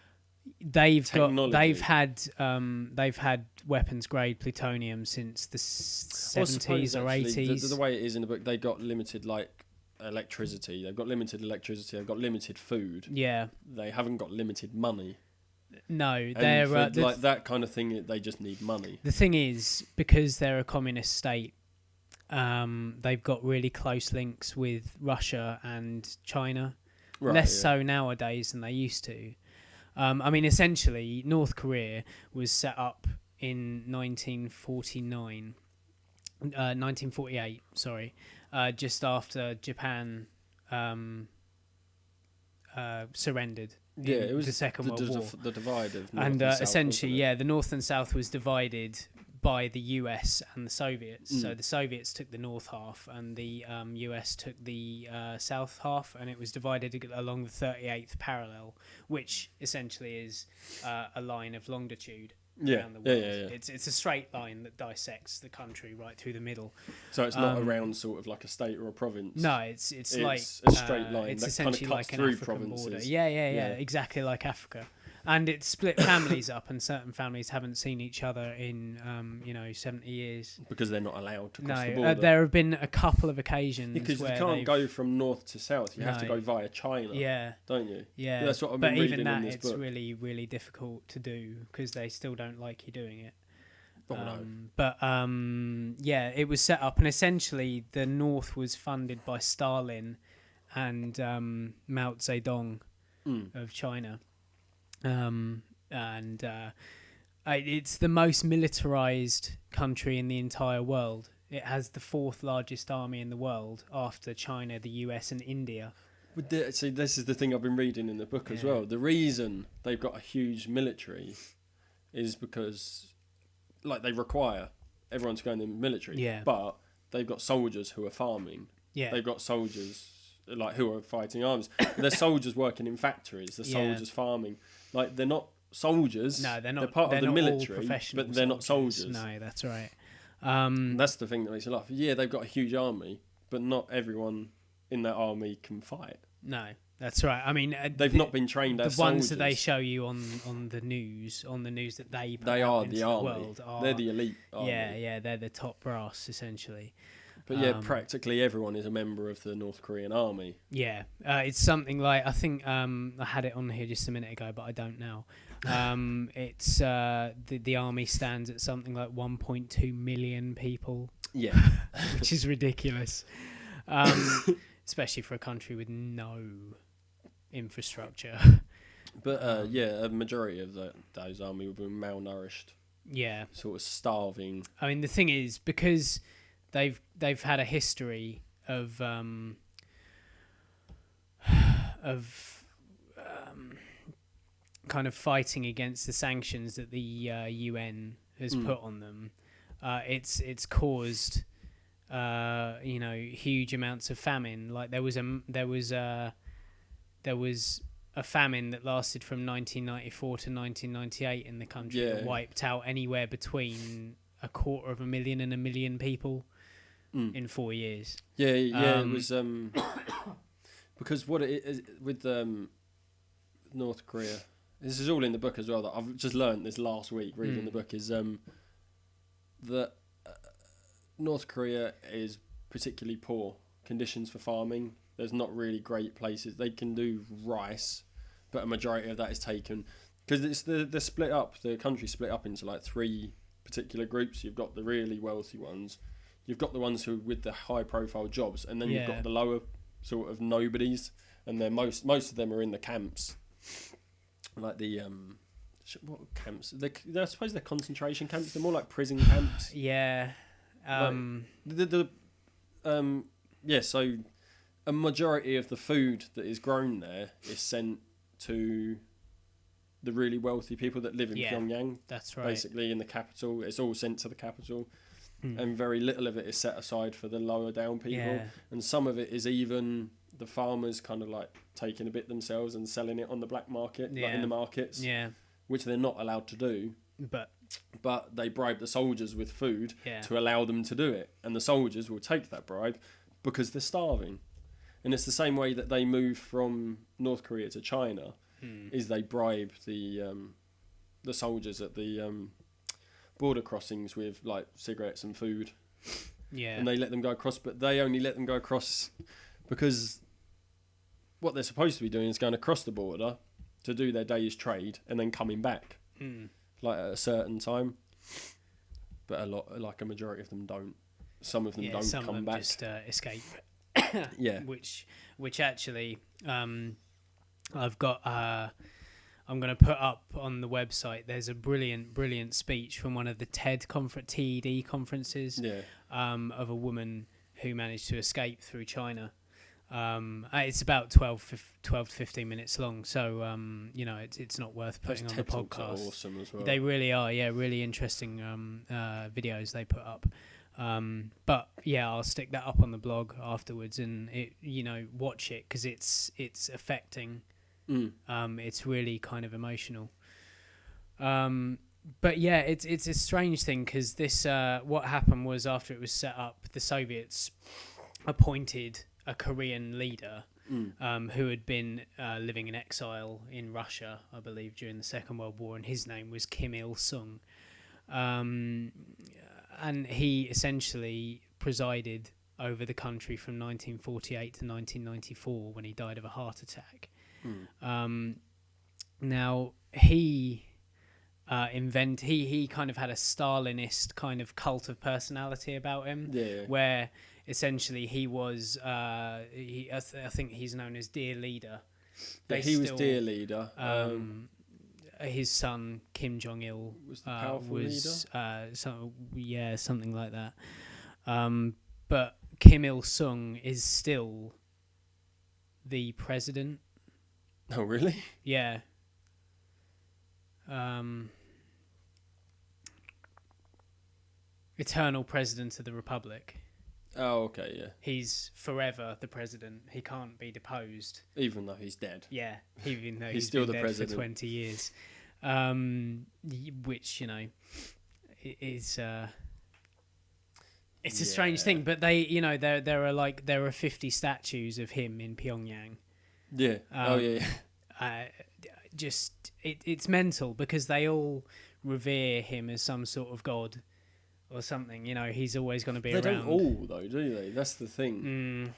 technology? They've had weapons grade plutonium since the 70s or 80s. The way it is in the book, they got limited electricity. They've got limited electricity. They've got limited food. Yeah. They haven't got limited money. No, they're like that kind of thing. They just need money. The thing is, because they're a communist state, they've got really close links with Russia and China. Less so nowadays than they used to. I mean, essentially, North Korea was set up in 1948, sorry, just after Japan surrendered. It was the Second World War. The divide of North and South, essentially, the North and South was divided by the US and the Soviets. So the Soviets took the north half, and the US took the south half, and it was divided along the 38th parallel, which essentially is a line of longitude around the world. It's a straight line that dissects the country right through the middle. So it's not around sort of like a state or a province. No, it's like a straight line. It's that essentially kind of cuts like an through African provinces. border. Yeah, exactly like Africa. And it split families up, and certain families haven't seen each other in 70 years because they're not allowed to cross the border. There have been a couple of occasions because where you can't go from north to south. You have to go via China. Yeah, don't you? Yeah, but that's what I've been reading in this book. But even that, it's really, really difficult to do because they still don't like you doing it. It was set up, and essentially the North was funded by Stalin and Mao Zedong of China. It's the most militarized country in the entire world. It has the fourth largest army in the world after China, the US, and India. See, this is the thing I've been reading in the book as well. The reason they've got a huge military is because, they require everyone to go in the military. Yeah. But they've got soldiers who are farming. Yeah. They've got soldiers who are fighting arms. They're soldiers working in factories. They're soldiers farming. They're not soldiers. No, they're not. They're part of the military, but they're not soldiers. No, that's right. That's the thing that makes it laugh. Yeah, they've got a huge army, but not everyone in that army can fight. No, that's right. I mean, they've not been trained as soldiers. The ones that they show you on the news that they are into the army. World they're the elite army. Yeah, they're the top brass essentially. But practically everyone is a member of the North Korean army. Yeah, it's something like, I think I had it on here just a minute ago, but I don't now. It's the army stands at something like 1.2 million people. Yeah, which is ridiculous, especially for a country with no infrastructure. But a majority of those army will be malnourished. Yeah, sort of starving. I mean, the thing is, because they've had a history of kind of fighting against the sanctions that the UN has put on them. It's caused huge amounts of famine. Like there was a famine that lasted from 1994 to 1998 in the country that wiped out anywhere between 250,000 and 1 million people in 4 years. It was because what it is with North Korea. This is all in the book as well. That I've just learned this last week reading the book is that North Korea is particularly poor conditions for farming. There's not really great places. They can do rice, but a majority of that is taken because it's the split up. The country's split up into like 3 particular groups. You've got the really wealthy ones. You've got the ones who with the high profile jobs, and then you've got the lower sort of nobodies, and they're most of them are in the camps. Like the what camps? I suppose they're concentration camps. They're more like prison camps. Yeah. So a majority of the food that is grown there is sent to the really wealthy people that live in Pyongyang. That's right. Basically in the capital. It's all sent to the capital. And very little of it is set aside for the lower down people. Yeah. And some of it is even the farmers kind of like taking a bit themselves and selling it on the black market, like in the markets, which they're not allowed to do. But they bribe the soldiers with food to allow them to do it. And the soldiers will take that bribe because they're starving. And it's the same way that they move from North Korea to China, is they bribe the soldiers at the border crossings with like cigarettes and food. Yeah. And they let them go across, but they only let them go across because what they're supposed to be doing is going across the border to do their day's trade and then coming back like at a certain time. But a majority of them don't. Some of them don't some come of them back. Just escape. Which actually I've got. I'm going to put up on the website. There's a brilliant speech from one of the TED conferences of a woman who managed to escape through China. It's about 12 to 15 minutes long, so it's not worth putting on the podcast. Are awesome as well. They really are, really interesting videos they put up. But I'll stick that up on the blog afterwards, and watch it because it's affecting. It's really kind of emotional. But it's a strange thing because this what happened was after it was set up, the Soviets appointed a Korean leader who had been living in exile in Russia, I believe, during the Second World War, and his name was Kim Il-sung. And he essentially presided over the country from 1948 to 1994 when he died of a heart attack. Now he kind of had a Stalinist kind of cult of personality about him, where essentially he was I think he's known as Dear Leader. He was Dear Leader. His son Kim Jong-il was the powerful leader. Something like that. But Kim Il-sung is still the president. Oh, really? Yeah. Eternal president of the Republic. Oh, okay, yeah. He's forever the president. He can't be deposed. Even though he's dead. Yeah, even though he's still been the dead president for 20 years. Which, is... It's a strange thing, but they, there are 50 statues of him in Pyongyang. Yeah. It's mental because they all revere him as some sort of god or something. He's always going to be around. They don't all though, do they? That's the thing.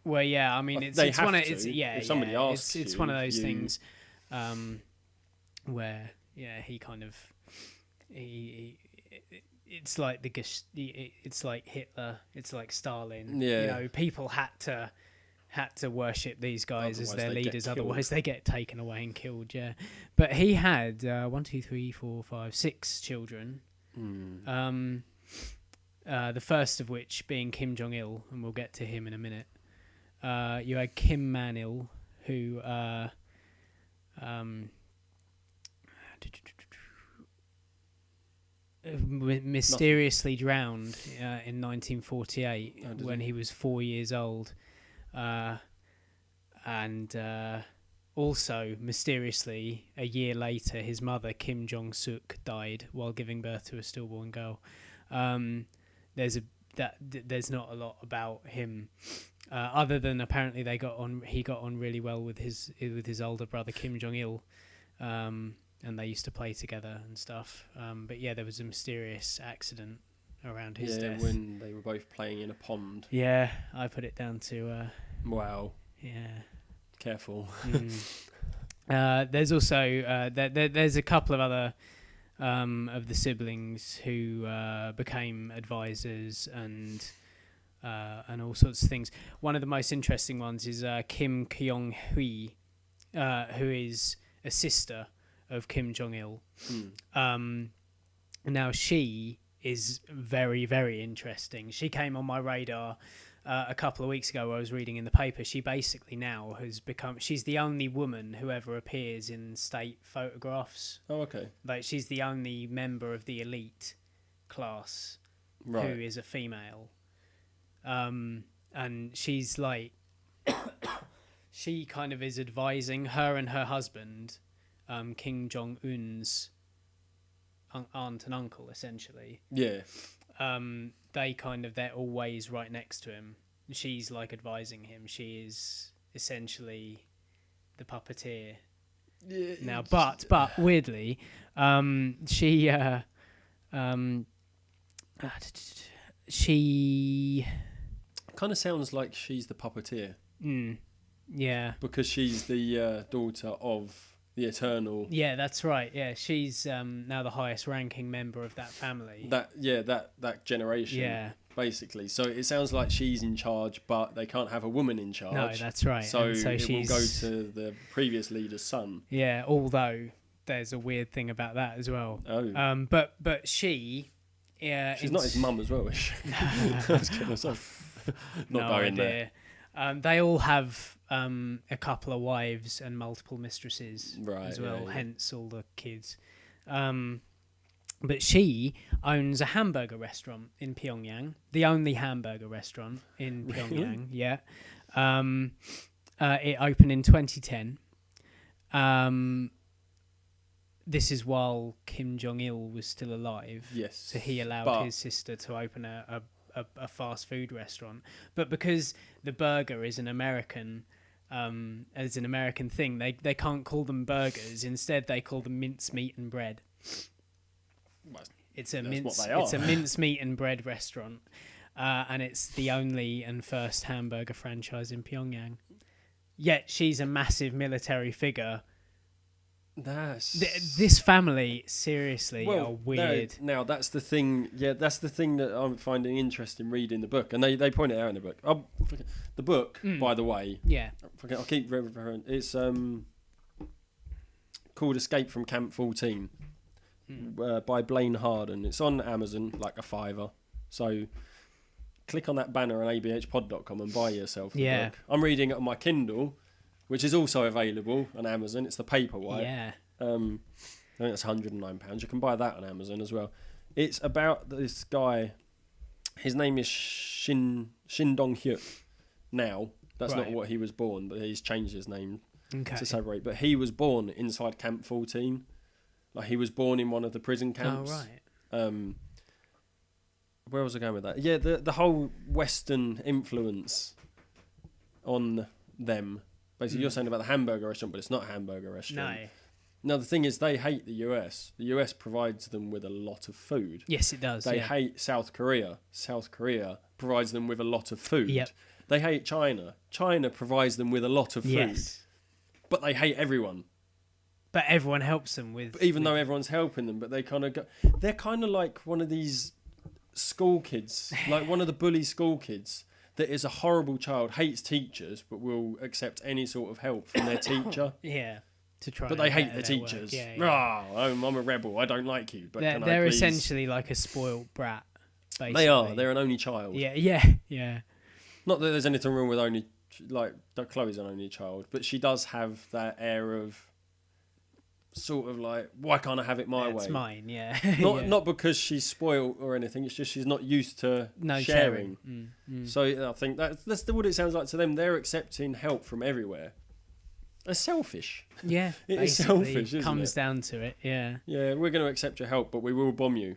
Well, yeah. I mean, it's one of if somebody asks it's you, one of those things where he kind of it's like it's like Hitler, it's like Stalin. Yeah. People had to worship these guys as their leaders, otherwise they get taken away and killed. Yeah, but he had 6 children. The first of which being Kim Jong-il, and we'll get to him in a minute. You had Kim Man-il, who mysteriously drowned in 1948 when he was 4 years old, and also, mysteriously, a year later, his mother, Kim Jong-suk, died while giving birth to a stillborn girl. There's not a lot about him, other than apparently he got on really well with his older brother, Kim Jong-il, and they used to play together and stuff. But yeah, there was a mysterious accident around his death. When they were both playing in a pond. Yeah, I put it down to... wow. Yeah. Careful. There's also... there's a couple of other of the siblings who became advisors and all sorts of things. One of the most interesting ones is Kim Kyung-hui, who is a sister of Kim Jong-il. Now, she is very, very interesting. She came on my radar a couple of weeks ago. I was reading in the paper. She basically now has become... She's the only woman who ever appears in state photographs. Oh, okay. Like, she's the only member of the elite class who is a female. And she's like... she kind of is advising her and her husband, Kim Jong-un's aunt and uncle, essentially. Yeah. They're always right next to him. She's like advising him. She is essentially the puppeteer. Yeah. Now, but weirdly, she kind of sounds like she's the puppeteer. Yeah. Because she's the daughter of the Eternal. Yeah, that's right. Yeah, she's now the highest ranking member of that family. That generation. Yeah. Basically. So it sounds like she's in charge, but they can't have a woman in charge. No, that's right. So it will go to the previous leader's son. Yeah, although there's a weird thing about that as well. Oh. But she... Yeah, she's not his mum as well, is she? I was kidding myself. Not going there. They all have a couple of wives and multiple mistresses as well, hence all the kids. But she owns a hamburger restaurant in Pyongyang, the only hamburger restaurant in Pyongyang. Yeah. It opened in 2010. This is while Kim Jong-il was still alive. Yes. So he allowed his sister to open a fast food restaurant. But because the burger is an American thing, they can't call them burgers. Instead, they call them mincemeat and bread. Well, it's a mincemeat and bread restaurant, and it's the only and first hamburger franchise in Pyongyang. Yet she's a massive military figure. This family seriously are weird. Now that's the thing. Yeah, that's the thing that I'm finding interesting reading the book, and they point it out in the book. The book, by the way. Yeah. I'll keep referring. It's called Escape from Camp 14 by Blaine Harden. It's on Amazon, like $5. So click on that banner on abhpod.com and buy yourself the book. I'm reading it on my Kindle, which is also available on Amazon. It's the paperwhite. Yeah. I think that's £109. You can buy that on Amazon as well. It's about this guy. His name is Shin Dong-hyuk. Now, that's not what he was born, but he's changed his name to separate. But he was born inside Camp 14. Like, he was born in one of the prison camps. Oh, right. Where was I going with that? Yeah, the whole Western influence on them. Basically, you're saying about the hamburger restaurant, but it's not a hamburger restaurant. No. Now, the thing is, they hate the US. The US provides them with a lot of food. Yes, it does. They hate South Korea. South Korea provides them with a lot of food. Yep. They hate China. China provides them with a lot of food. Yes. But they hate everyone. But everyone helps them with... Even though everyone's helping them, but they kind of go... They're kind of like one of these school kids, like one of the bully school kids that is a horrible child, hates teachers, but will accept any sort of help from their teacher. Yeah. To try, but they hate the teachers. Yeah. I'm a rebel. I don't like you. But they're essentially like a spoiled brat. Basically. They are. They're an only child. Yeah. Not that there's anything wrong with only, like, Chloe's an only child, but she does have that air of sort of like, why can't I have it my way? It's mine. Yeah. Not because she's spoiled or anything. It's just she's not used to sharing. So I think that's what it sounds like to them. They're accepting help from everywhere. It's selfish. Yeah, it is selfish, isn't comes it? down to it. Yeah. Yeah, we're going to accept your help, but we will bomb you.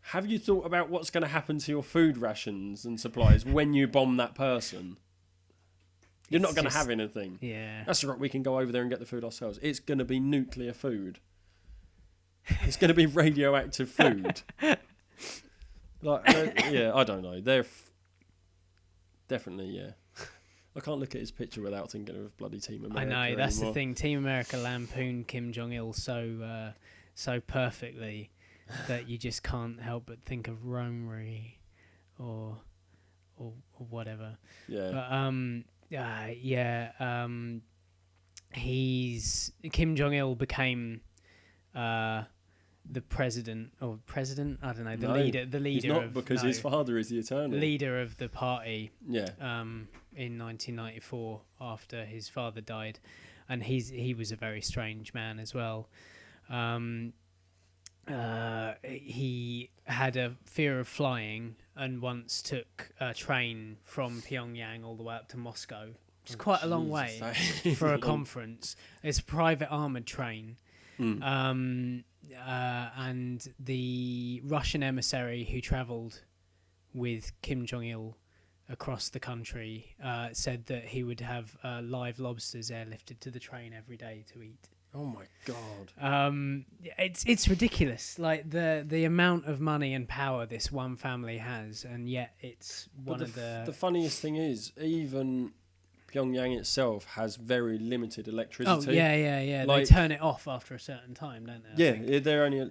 Have you thought about what's going to happen to your food rations and supplies when you bomb that person? You're not going to have anything. Yeah. That's right, we can go over there and get the food ourselves. It's going to be nuclear food. It's going to be radioactive food. Yeah, I don't know. They're definitely, yeah. I can't look at his picture without thinking of bloody Team America. I know, that's anymore. the thing. Team America lampooned Kim Jong-il so perfectly that you just can't help but think of Romery or whatever. Yeah. But Kim Jong-il became the president. I don't know, the leader. He's not, because his father is the eternal leader of the party. Yeah. In 1994, after his father died, and he was a very strange man as well. He had a fear of flying and once took a train from Pyongyang all the way up to Moscow. It's quite a long way for a conference. It's a private armoured train. And the Russian emissary who travelled with Kim Jong-il across the country said that he would have live lobsters airlifted to the train every day to eat. Oh my God. It's ridiculous, like the amount of money and power this one family has, and yet it's one of the funniest thing is, even Pyongyang itself has very limited electricity. Oh yeah. Like, they turn it off after a certain time, don't they? Yeah, they're only. I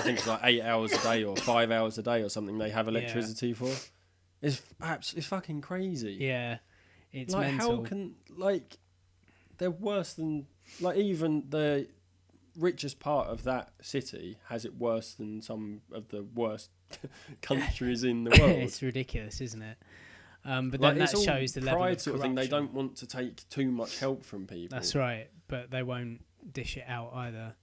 think it's like 8 hours a day or 5 hours a day or something. They have electricity for. It's fucking crazy. Yeah, it's like mental. How can they're worse than even the richest part of that city has it worse than some of the worst countries in the world. It's ridiculous, isn't it? But then that shows the level of corruption. Sort of thing. They don't want to take too much help from people. That's right, but they won't dish it out either.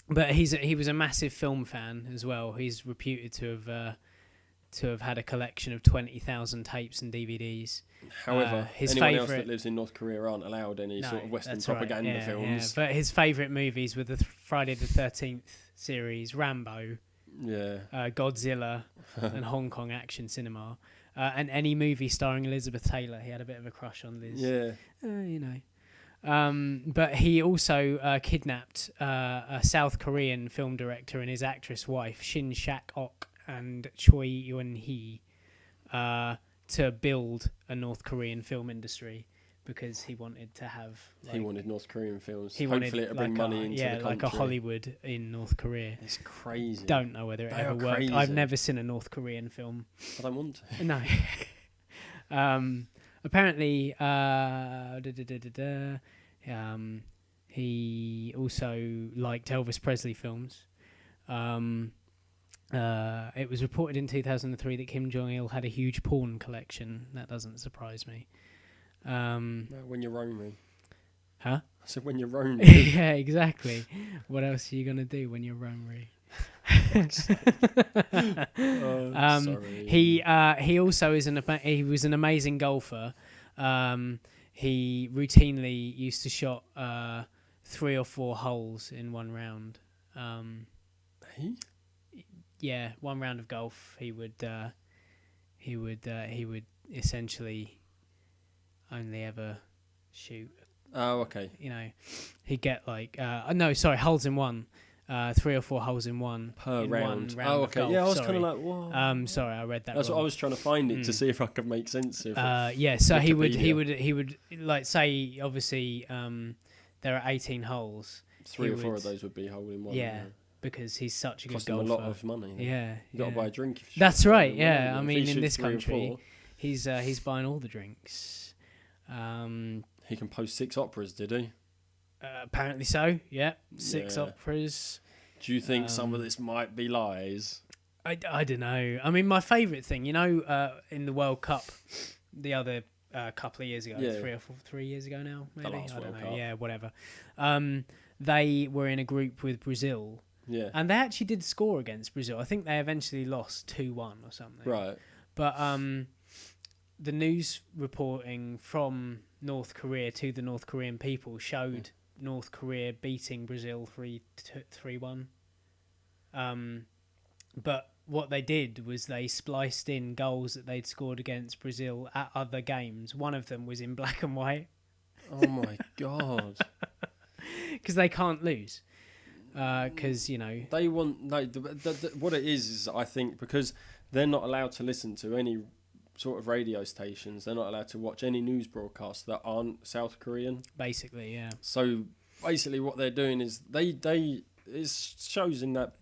But he was a massive film fan as well. He's reputed to have had a collection of 20,000 tapes and DVDs. However, anyone else that lives in North Korea aren't allowed any sort of Western propaganda films. Yeah. But his favourite movies were the Friday the 13th series, Rambo, Godzilla, and Hong Kong action cinema. And any movie starring Elizabeth Taylor. He had a bit of a crush on Liz. Yeah. But he also kidnapped a South Korean film director and his actress wife, Shin Shak-ok and Choi Yun-hee, to build a North Korean film industry because he wanted to have... he wanted North Korean films. Hopefully it'll bring money into the country. Like a Hollywood in North Korea. It's crazy. Don't know whether it ever worked. I've never seen a North Korean film. I don't want to. No. Apparently, he also liked Elvis Presley films. It was reported in 2003 that Kim Jong-il had a huge porn collection. That doesn't surprise me. When you're Romery. Huh? I said when you're Romery. Yeah, exactly. What else are you going to do when you're Romery? Sorry. He also he was an amazing golfer. He routinely used to shot 3 or 4 holes in one round. Yeah, one round of golf. He would essentially only ever shoot. Oh, okay. He'd get holes in one. 3 or 4 holes in one per round. One oh, okay. Golf, yeah, I was kind of like, whoa. Sorry, I read that. That's wrong. what I was trying to find it to see if I could make sense of. So he would like say obviously there are 18 holes. 3 or 4 of those would be hole in one. Yeah. Because he's such a good golfer. Cost him a lot of money. Yeah, you got to buy a drink. If that's right. Yeah, I mean, in this 3 or country, he's buying all the drinks. He can post 6 operas, did he? Apparently so. Yeah, 6 operas. Do you think some of this might be lies? I don't know. I mean, my favourite thing, in the World Cup, the other couple of years ago, 3 years ago now, maybe. The last World Cup. Yeah, whatever. They were in a group with Brazil. Yeah. And they actually did score against Brazil. I think they eventually lost 2-1 or something. Right. But the news reporting from North Korea to the North Korean people showed North Korea beating Brazil 3-1. But what they did was they spliced in goals that they'd scored against Brazil at other games. One of them was in black and white. Oh my God. Because they can't lose. Because, they want what it is I think because they're not allowed to listen to any sort of radio stations, they're not allowed to watch any news broadcasts that aren't South Korean, basically. Yeah. So basically what they're doing is they it shows in that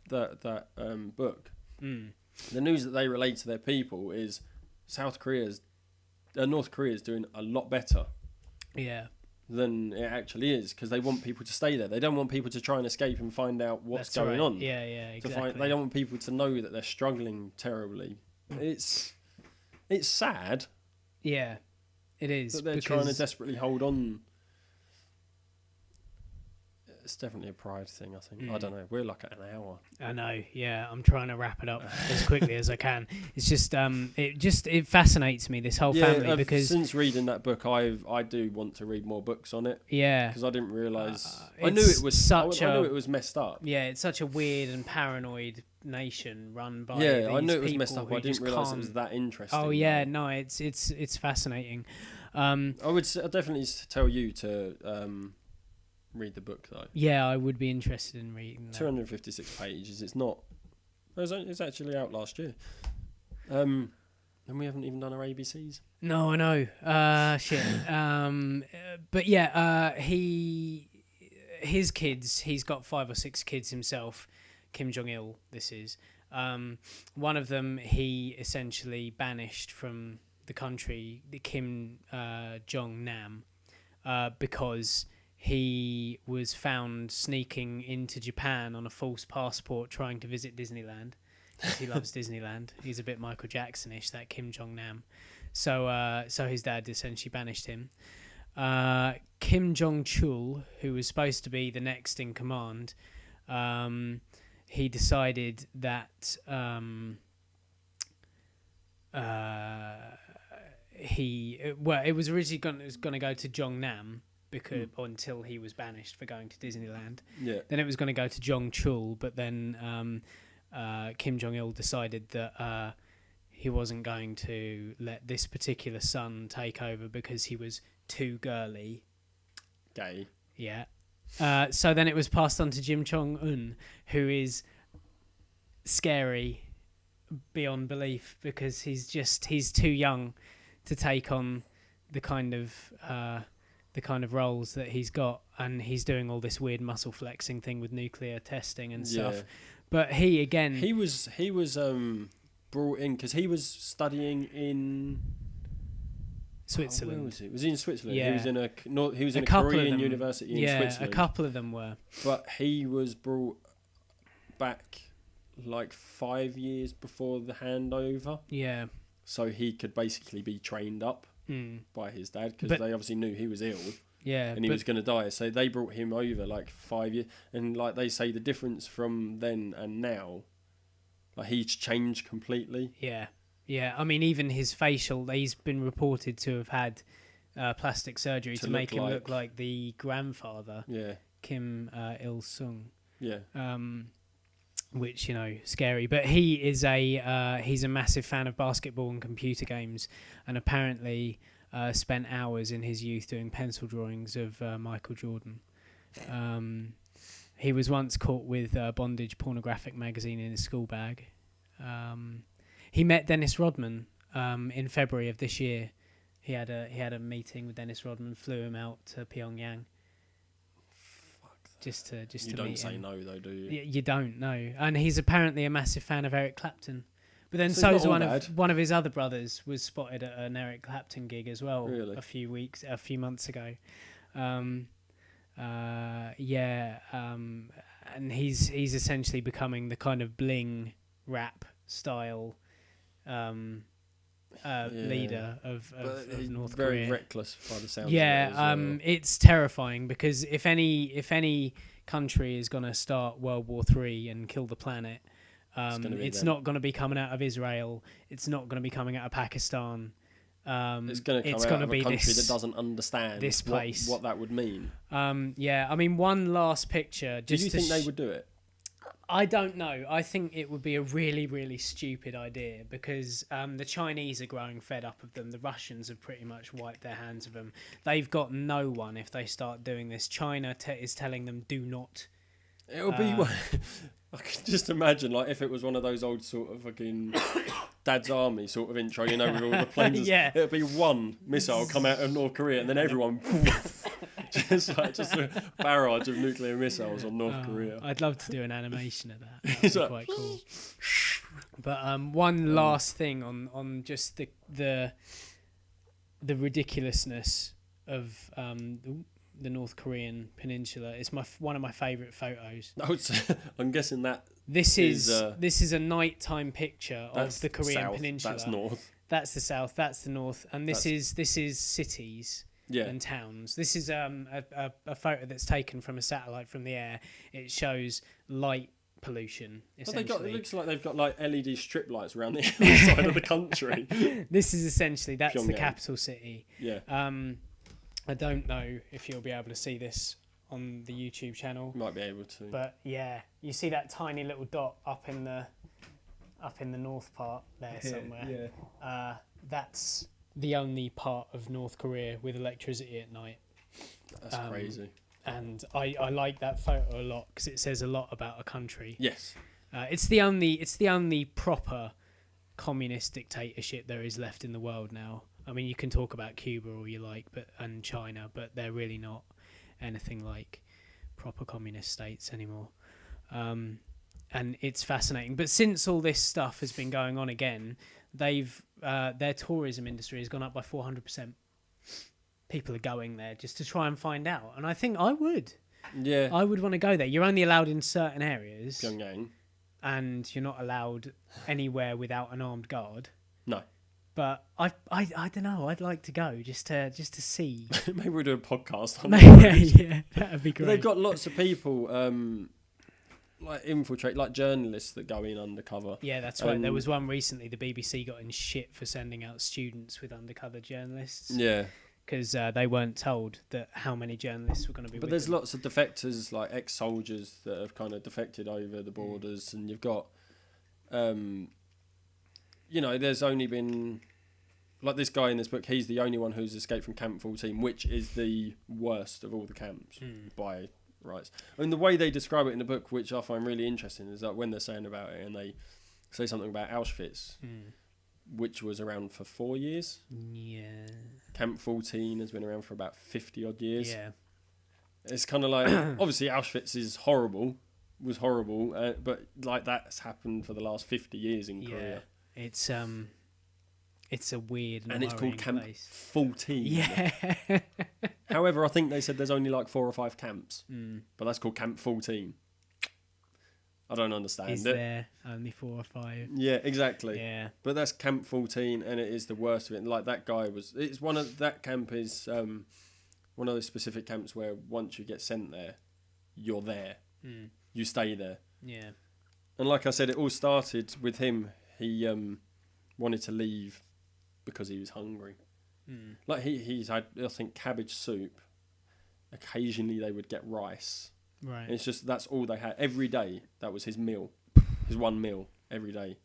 book, the news that they relate to their people is North Korea's doing a lot better than it actually is, because they want people to stay there. They don't want people to try and escape and find out what's going on. Yeah, exactly. They don't want people to know that they're struggling terribly. It's sad. Yeah, it is. That they're trying to desperately hold on. It's definitely a pride thing, I think. I don't know. We're like at an hour. I know. Yeah, I'm trying to wrap it up as quickly as I can. It's just it fascinates me, this whole family, because since reading that book, I do want to read more books on it. Yeah, because I didn't realise. I knew it was I knew it was messed up. Yeah, it's such a weird and paranoid nation run by. Yeah, I knew it was messed up. I didn't realise it was that interesting. Oh yeah, no, it's fascinating. I'd definitely tell you to read the book though. Yeah, I would be interested in reading that. 256 pages. It's not. It's actually out last year. And we haven't even done our ABCs. No, I know. Shit. But yeah, his kids. He's got 5 or 6 kids himself. Kim Jong-il. This is. One of them he essentially banished from the country, the Kim Jong-nam, because he was found sneaking into Japan on a false passport trying to visit Disneyland, because he loves Disneyland. He's a bit Michael Jackson-ish, that Kim Jong-nam. So his dad essentially banished him. Kim Jong-chul, who was supposed to be the next in command, he decided that it was originally going to go to Jong-nam, because until he was banished for going to Disneyland. Yeah. Then it was going to go to Jong-chul, but then Kim Jong-il decided that he wasn't going to let this particular son take over because he was too girly. Gay. Yeah. So then it was passed on to jong-un, who is scary beyond belief, because he's too young to take on the kind of roles that he's got, and he's doing all this weird muscle flexing thing with nuclear testing and stuff. But he was brought in because he was studying in Switzerland. Where was he? Was he in Switzerland? Yeah. He was in a Korean university in Switzerland. Yeah, a couple of them were. But he was brought back like 5 years before the handover. Yeah. So he could basically be trained up by his dad, because they obviously knew he was ill. Yeah. And he was going to die. So they brought him over like 5 years. And like they say, the difference from then and now, like he's changed completely. Yeah. Yeah. I mean, even his facial, he's been reported to have had plastic surgery to make him look like the grandfather. Yeah. Kim Il-sung. Yeah. Which, scary. But he is he's a massive fan of basketball and computer games, and apparently spent hours in his youth doing pencil drawings of Michael Jordan. He was once caught with a bondage pornographic magazine in his school bag. He met Dennis Rodman in February of this year. He had a meeting with Dennis Rodman, flew him out to Pyongyang. Just to meet him. You don't say no though, do you? You don't know. And he's apparently a massive fan of Eric Clapton. But then so's one of his other brothers was spotted at an Eric Clapton gig as well. Really? a few months ago. And he's essentially becoming the kind of bling rap style leader of North Korea. Very reckless by the sound. Yeah, it's terrifying, because if any country is going to start World War III and kill the planet, it's not going to be coming out of Israel. It's not going to be coming out of Pakistan. it's going to come out of a country that doesn't understand this place. What that would mean. Yeah, I mean, one last picture. Do you think they would do it? I don't know. I think it would be a really, really stupid idea because the Chinese are growing fed up of them. The Russians have pretty much wiped their hands of them. They've got no one if they start doing this. China is telling them do not. It'll be... I can just imagine, like, if it was one of those old sort of fucking Dad's Army sort of intro, you know, with all the planes. Yeah. It'll be one missile come out of North Korea and then everyone... just a barrage of nuclear missiles on North Korea. I'd love to do an animation of that. That'd be quite cool. But one last thing on just the ridiculousness of the North Korean peninsula. It's one of my favourite photos. I'm guessing that this is a nighttime picture of the Korean peninsula. That's north. That's the south. That's the north. And this is cities. Yeah. And towns. This is a photo that's taken from a satellite from the air. It shows light pollution. Essentially, it looks like they've got like LED strip lights around the outside of the country. This is essentially that's Pyongyang. the capital city. Yeah. I don't know if you'll be able to see this on the YouTube channel. Might be able to. But yeah, you see that tiny little dot up in the north part there somewhere. Yeah. That's the only part of North Korea with electricity at night. That's crazy. And I like that photo a lot because it says a lot about a country. Yes. It's the only proper communist dictatorship there is left in the world now. I mean, you can talk about Cuba all you like, and China, but they're really not anything like proper communist states anymore. And it's fascinating. But since all this stuff has been going on again, their tourism industry has gone up by 400%. People are going there just to try and find out, and I think I would. Yeah, I would want to go there. You're only allowed in certain areas, Pyongyang, and you're not allowed anywhere without an armed guard. No, but I don't know. I'd like to go just to see. Maybe we'll do a podcast on yeah, that'd be great. They've got lots of people. Like infiltrate, like journalists that go in undercover. Yeah, that's right. There was one recently. The BBC got in shit for sending out students with undercover journalists. Yeah, because they weren't told that how many journalists were going to be. But there's lots of defectors, like ex-soldiers that have kind of defected over the borders, and you've got, you know, there's only been, like this guy in this book. He's the only one who's escaped from Camp 14, which is the worst of all the camps by. Right. I mean, the way they describe it in the book, which I find really interesting, is that when they're saying about it and they say something about Auschwitz, which was around for 4 years. Yeah. Camp 14 has been around for about 50 odd years. Yeah. It's kind of like, obviously Auschwitz was horrible, but like that's happened for the last 50 years in Korea. It's a weird and it's called Camp place. 14. Yeah. However, I think they said there's only like 4 or 5 camps, but that's called Camp 14. I don't understand Is there only 4 or 5? Yeah, exactly. Yeah. But that's Camp 14, and it is the worst of it. Like that guy was. It's one of that camp is one of those specific camps where once you get sent there, you're there. You stay there. Yeah. And like I said, it all started with him. He wanted to leave because he was hungry. Like he's had, I think, cabbage soup. Occasionally they would get rice. Right. And it's just that's all they had every day. That was his meal, his one meal every day.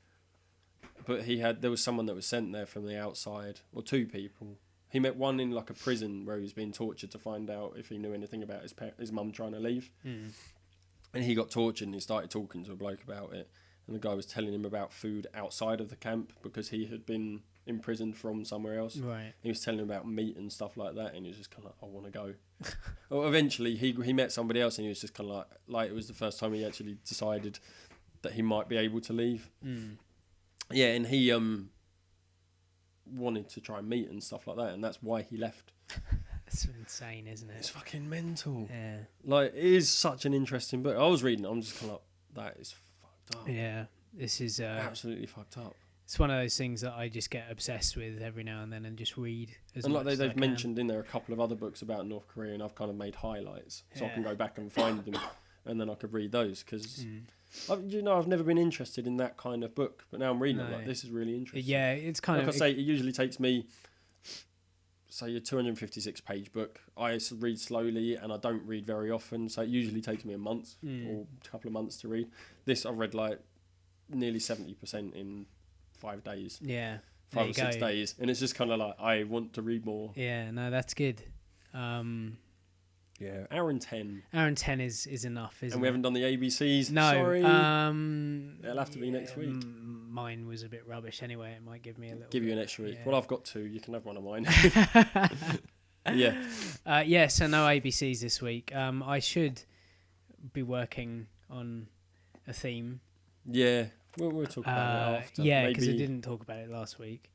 But there was someone that was sent there from the outside, or 2 people. He met one in like a prison where he was being tortured to find out if he knew anything about his mum trying to leave. And he got tortured and he started talking to a bloke about it. And the guy was telling him about food outside of the camp because he had been imprisoned from somewhere else. Right. He was telling him about meat and stuff like that, and he was just kind of like, I want to go. Well, eventually he met somebody else, and he was just kind of like it was the first time he actually decided that he might be able to leave. Yeah, and he wanted to try meat and stuff like that, and that's why he left. That's insane, isn't it? It's fucking mental. Yeah. Like, it is such an interesting book. I was reading it, I'm just kind of like, that is fucked up. Yeah, this is absolutely fucked up. It's one of those things that I just get obsessed with every now and then and just read as much as I can. They've mentioned in there a couple of other books about North Korea, and I've kind of made highlights so I can go back and find them, and then I could read those because I've never been interested in that kind of book, but now I'm reading it like, this is really interesting. Yeah, it's kind like of... I say, it usually takes me say, a 256-page book. I read slowly, and I don't read very often, so it usually takes me a month or a couple of months to read. This I've read like nearly 70% in 5 days. Yeah. 5 or 6 days, and it's just kind of like, I want to read more. Yeah, no, that's good. Yeah, hour and 10. Hour and 10 is enough, isn't it? And we haven't done the ABCs. No. Sorry. It'll have to be next week. Mine was a bit rubbish anyway. It might give me a little. Give you an extra week. Yeah. Well, I've got 2. You can have one of mine. So no ABCs this week. I should be working on a theme. Yeah, we'll talk about it after. Yeah, because I didn't talk about it last week.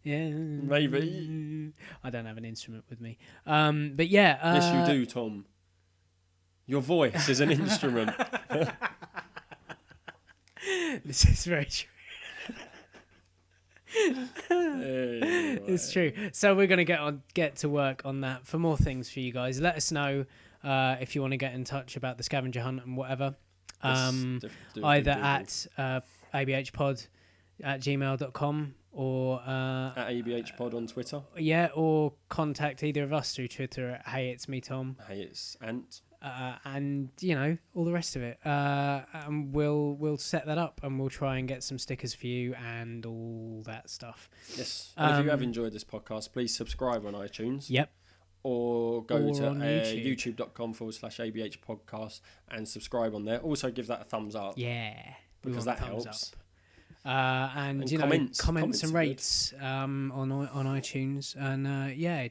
Yeah, maybe. I don't have an instrument with me. But yeah. Yes, you do, Tom. Your voice is an instrument. This is very true. It's true. So we're going to get to work on that for more things for you guys. Let us know if you want to get in touch about the scavenger hunt and whatever. Either at abhpod@gmail.com or at abhpod on Twitter. Yeah, or contact either of us through Twitter at Hey It's Me Tom. Hey It's Ant. And all the rest of it. And we'll set that up, and we'll try and get some stickers for you and all that stuff. Yes. And if you have enjoyed this podcast, please subscribe on iTunes. Yep. Or go to youtube.com/ABH podcast and subscribe on there. Also give that a thumbs up. Yeah. Because that helps. And comments and rates on iTunes. And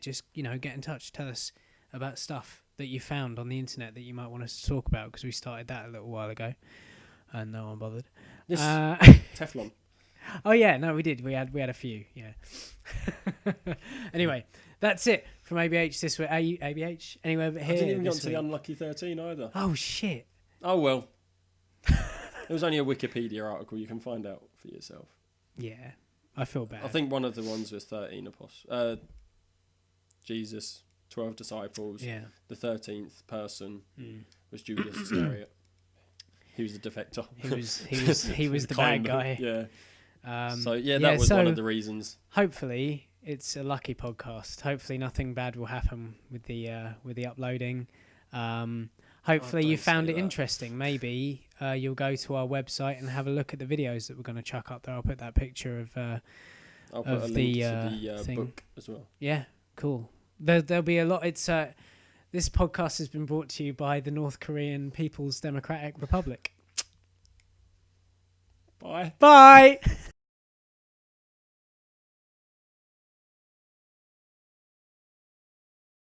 just get in touch. Tell us about stuff that you found on the internet that you might want us to talk about, because we started that a little while ago and no one bothered. Yes. Teflon. Oh yeah, no, we did. We had a few. Yeah. Anyway, that's it from ABH this week. ABH anyway, but here. I didn't even get to the unlucky 13 either. Oh shit. Oh well. It was only a Wikipedia article. You can find out for yourself. Yeah, I feel bad. I think one of the ones was 13 apostles. Jesus, 12 disciples. Yeah. The 13th person was Judas Iscariot. He was the defector. He was the bad guy. Yeah. That was one of the reasons. Hopefully, it's a lucky podcast. Hopefully, nothing bad will happen with the uploading. Hopefully, you found it interesting. Maybe you'll go to our website and have a look at the videos that we're going to chuck up there. I'll put that picture of I'll put a link to the book as well. Yeah, cool. There'll be a lot. It's this podcast has been brought to you by the North Korean People's Democratic Republic. Bye. Bye.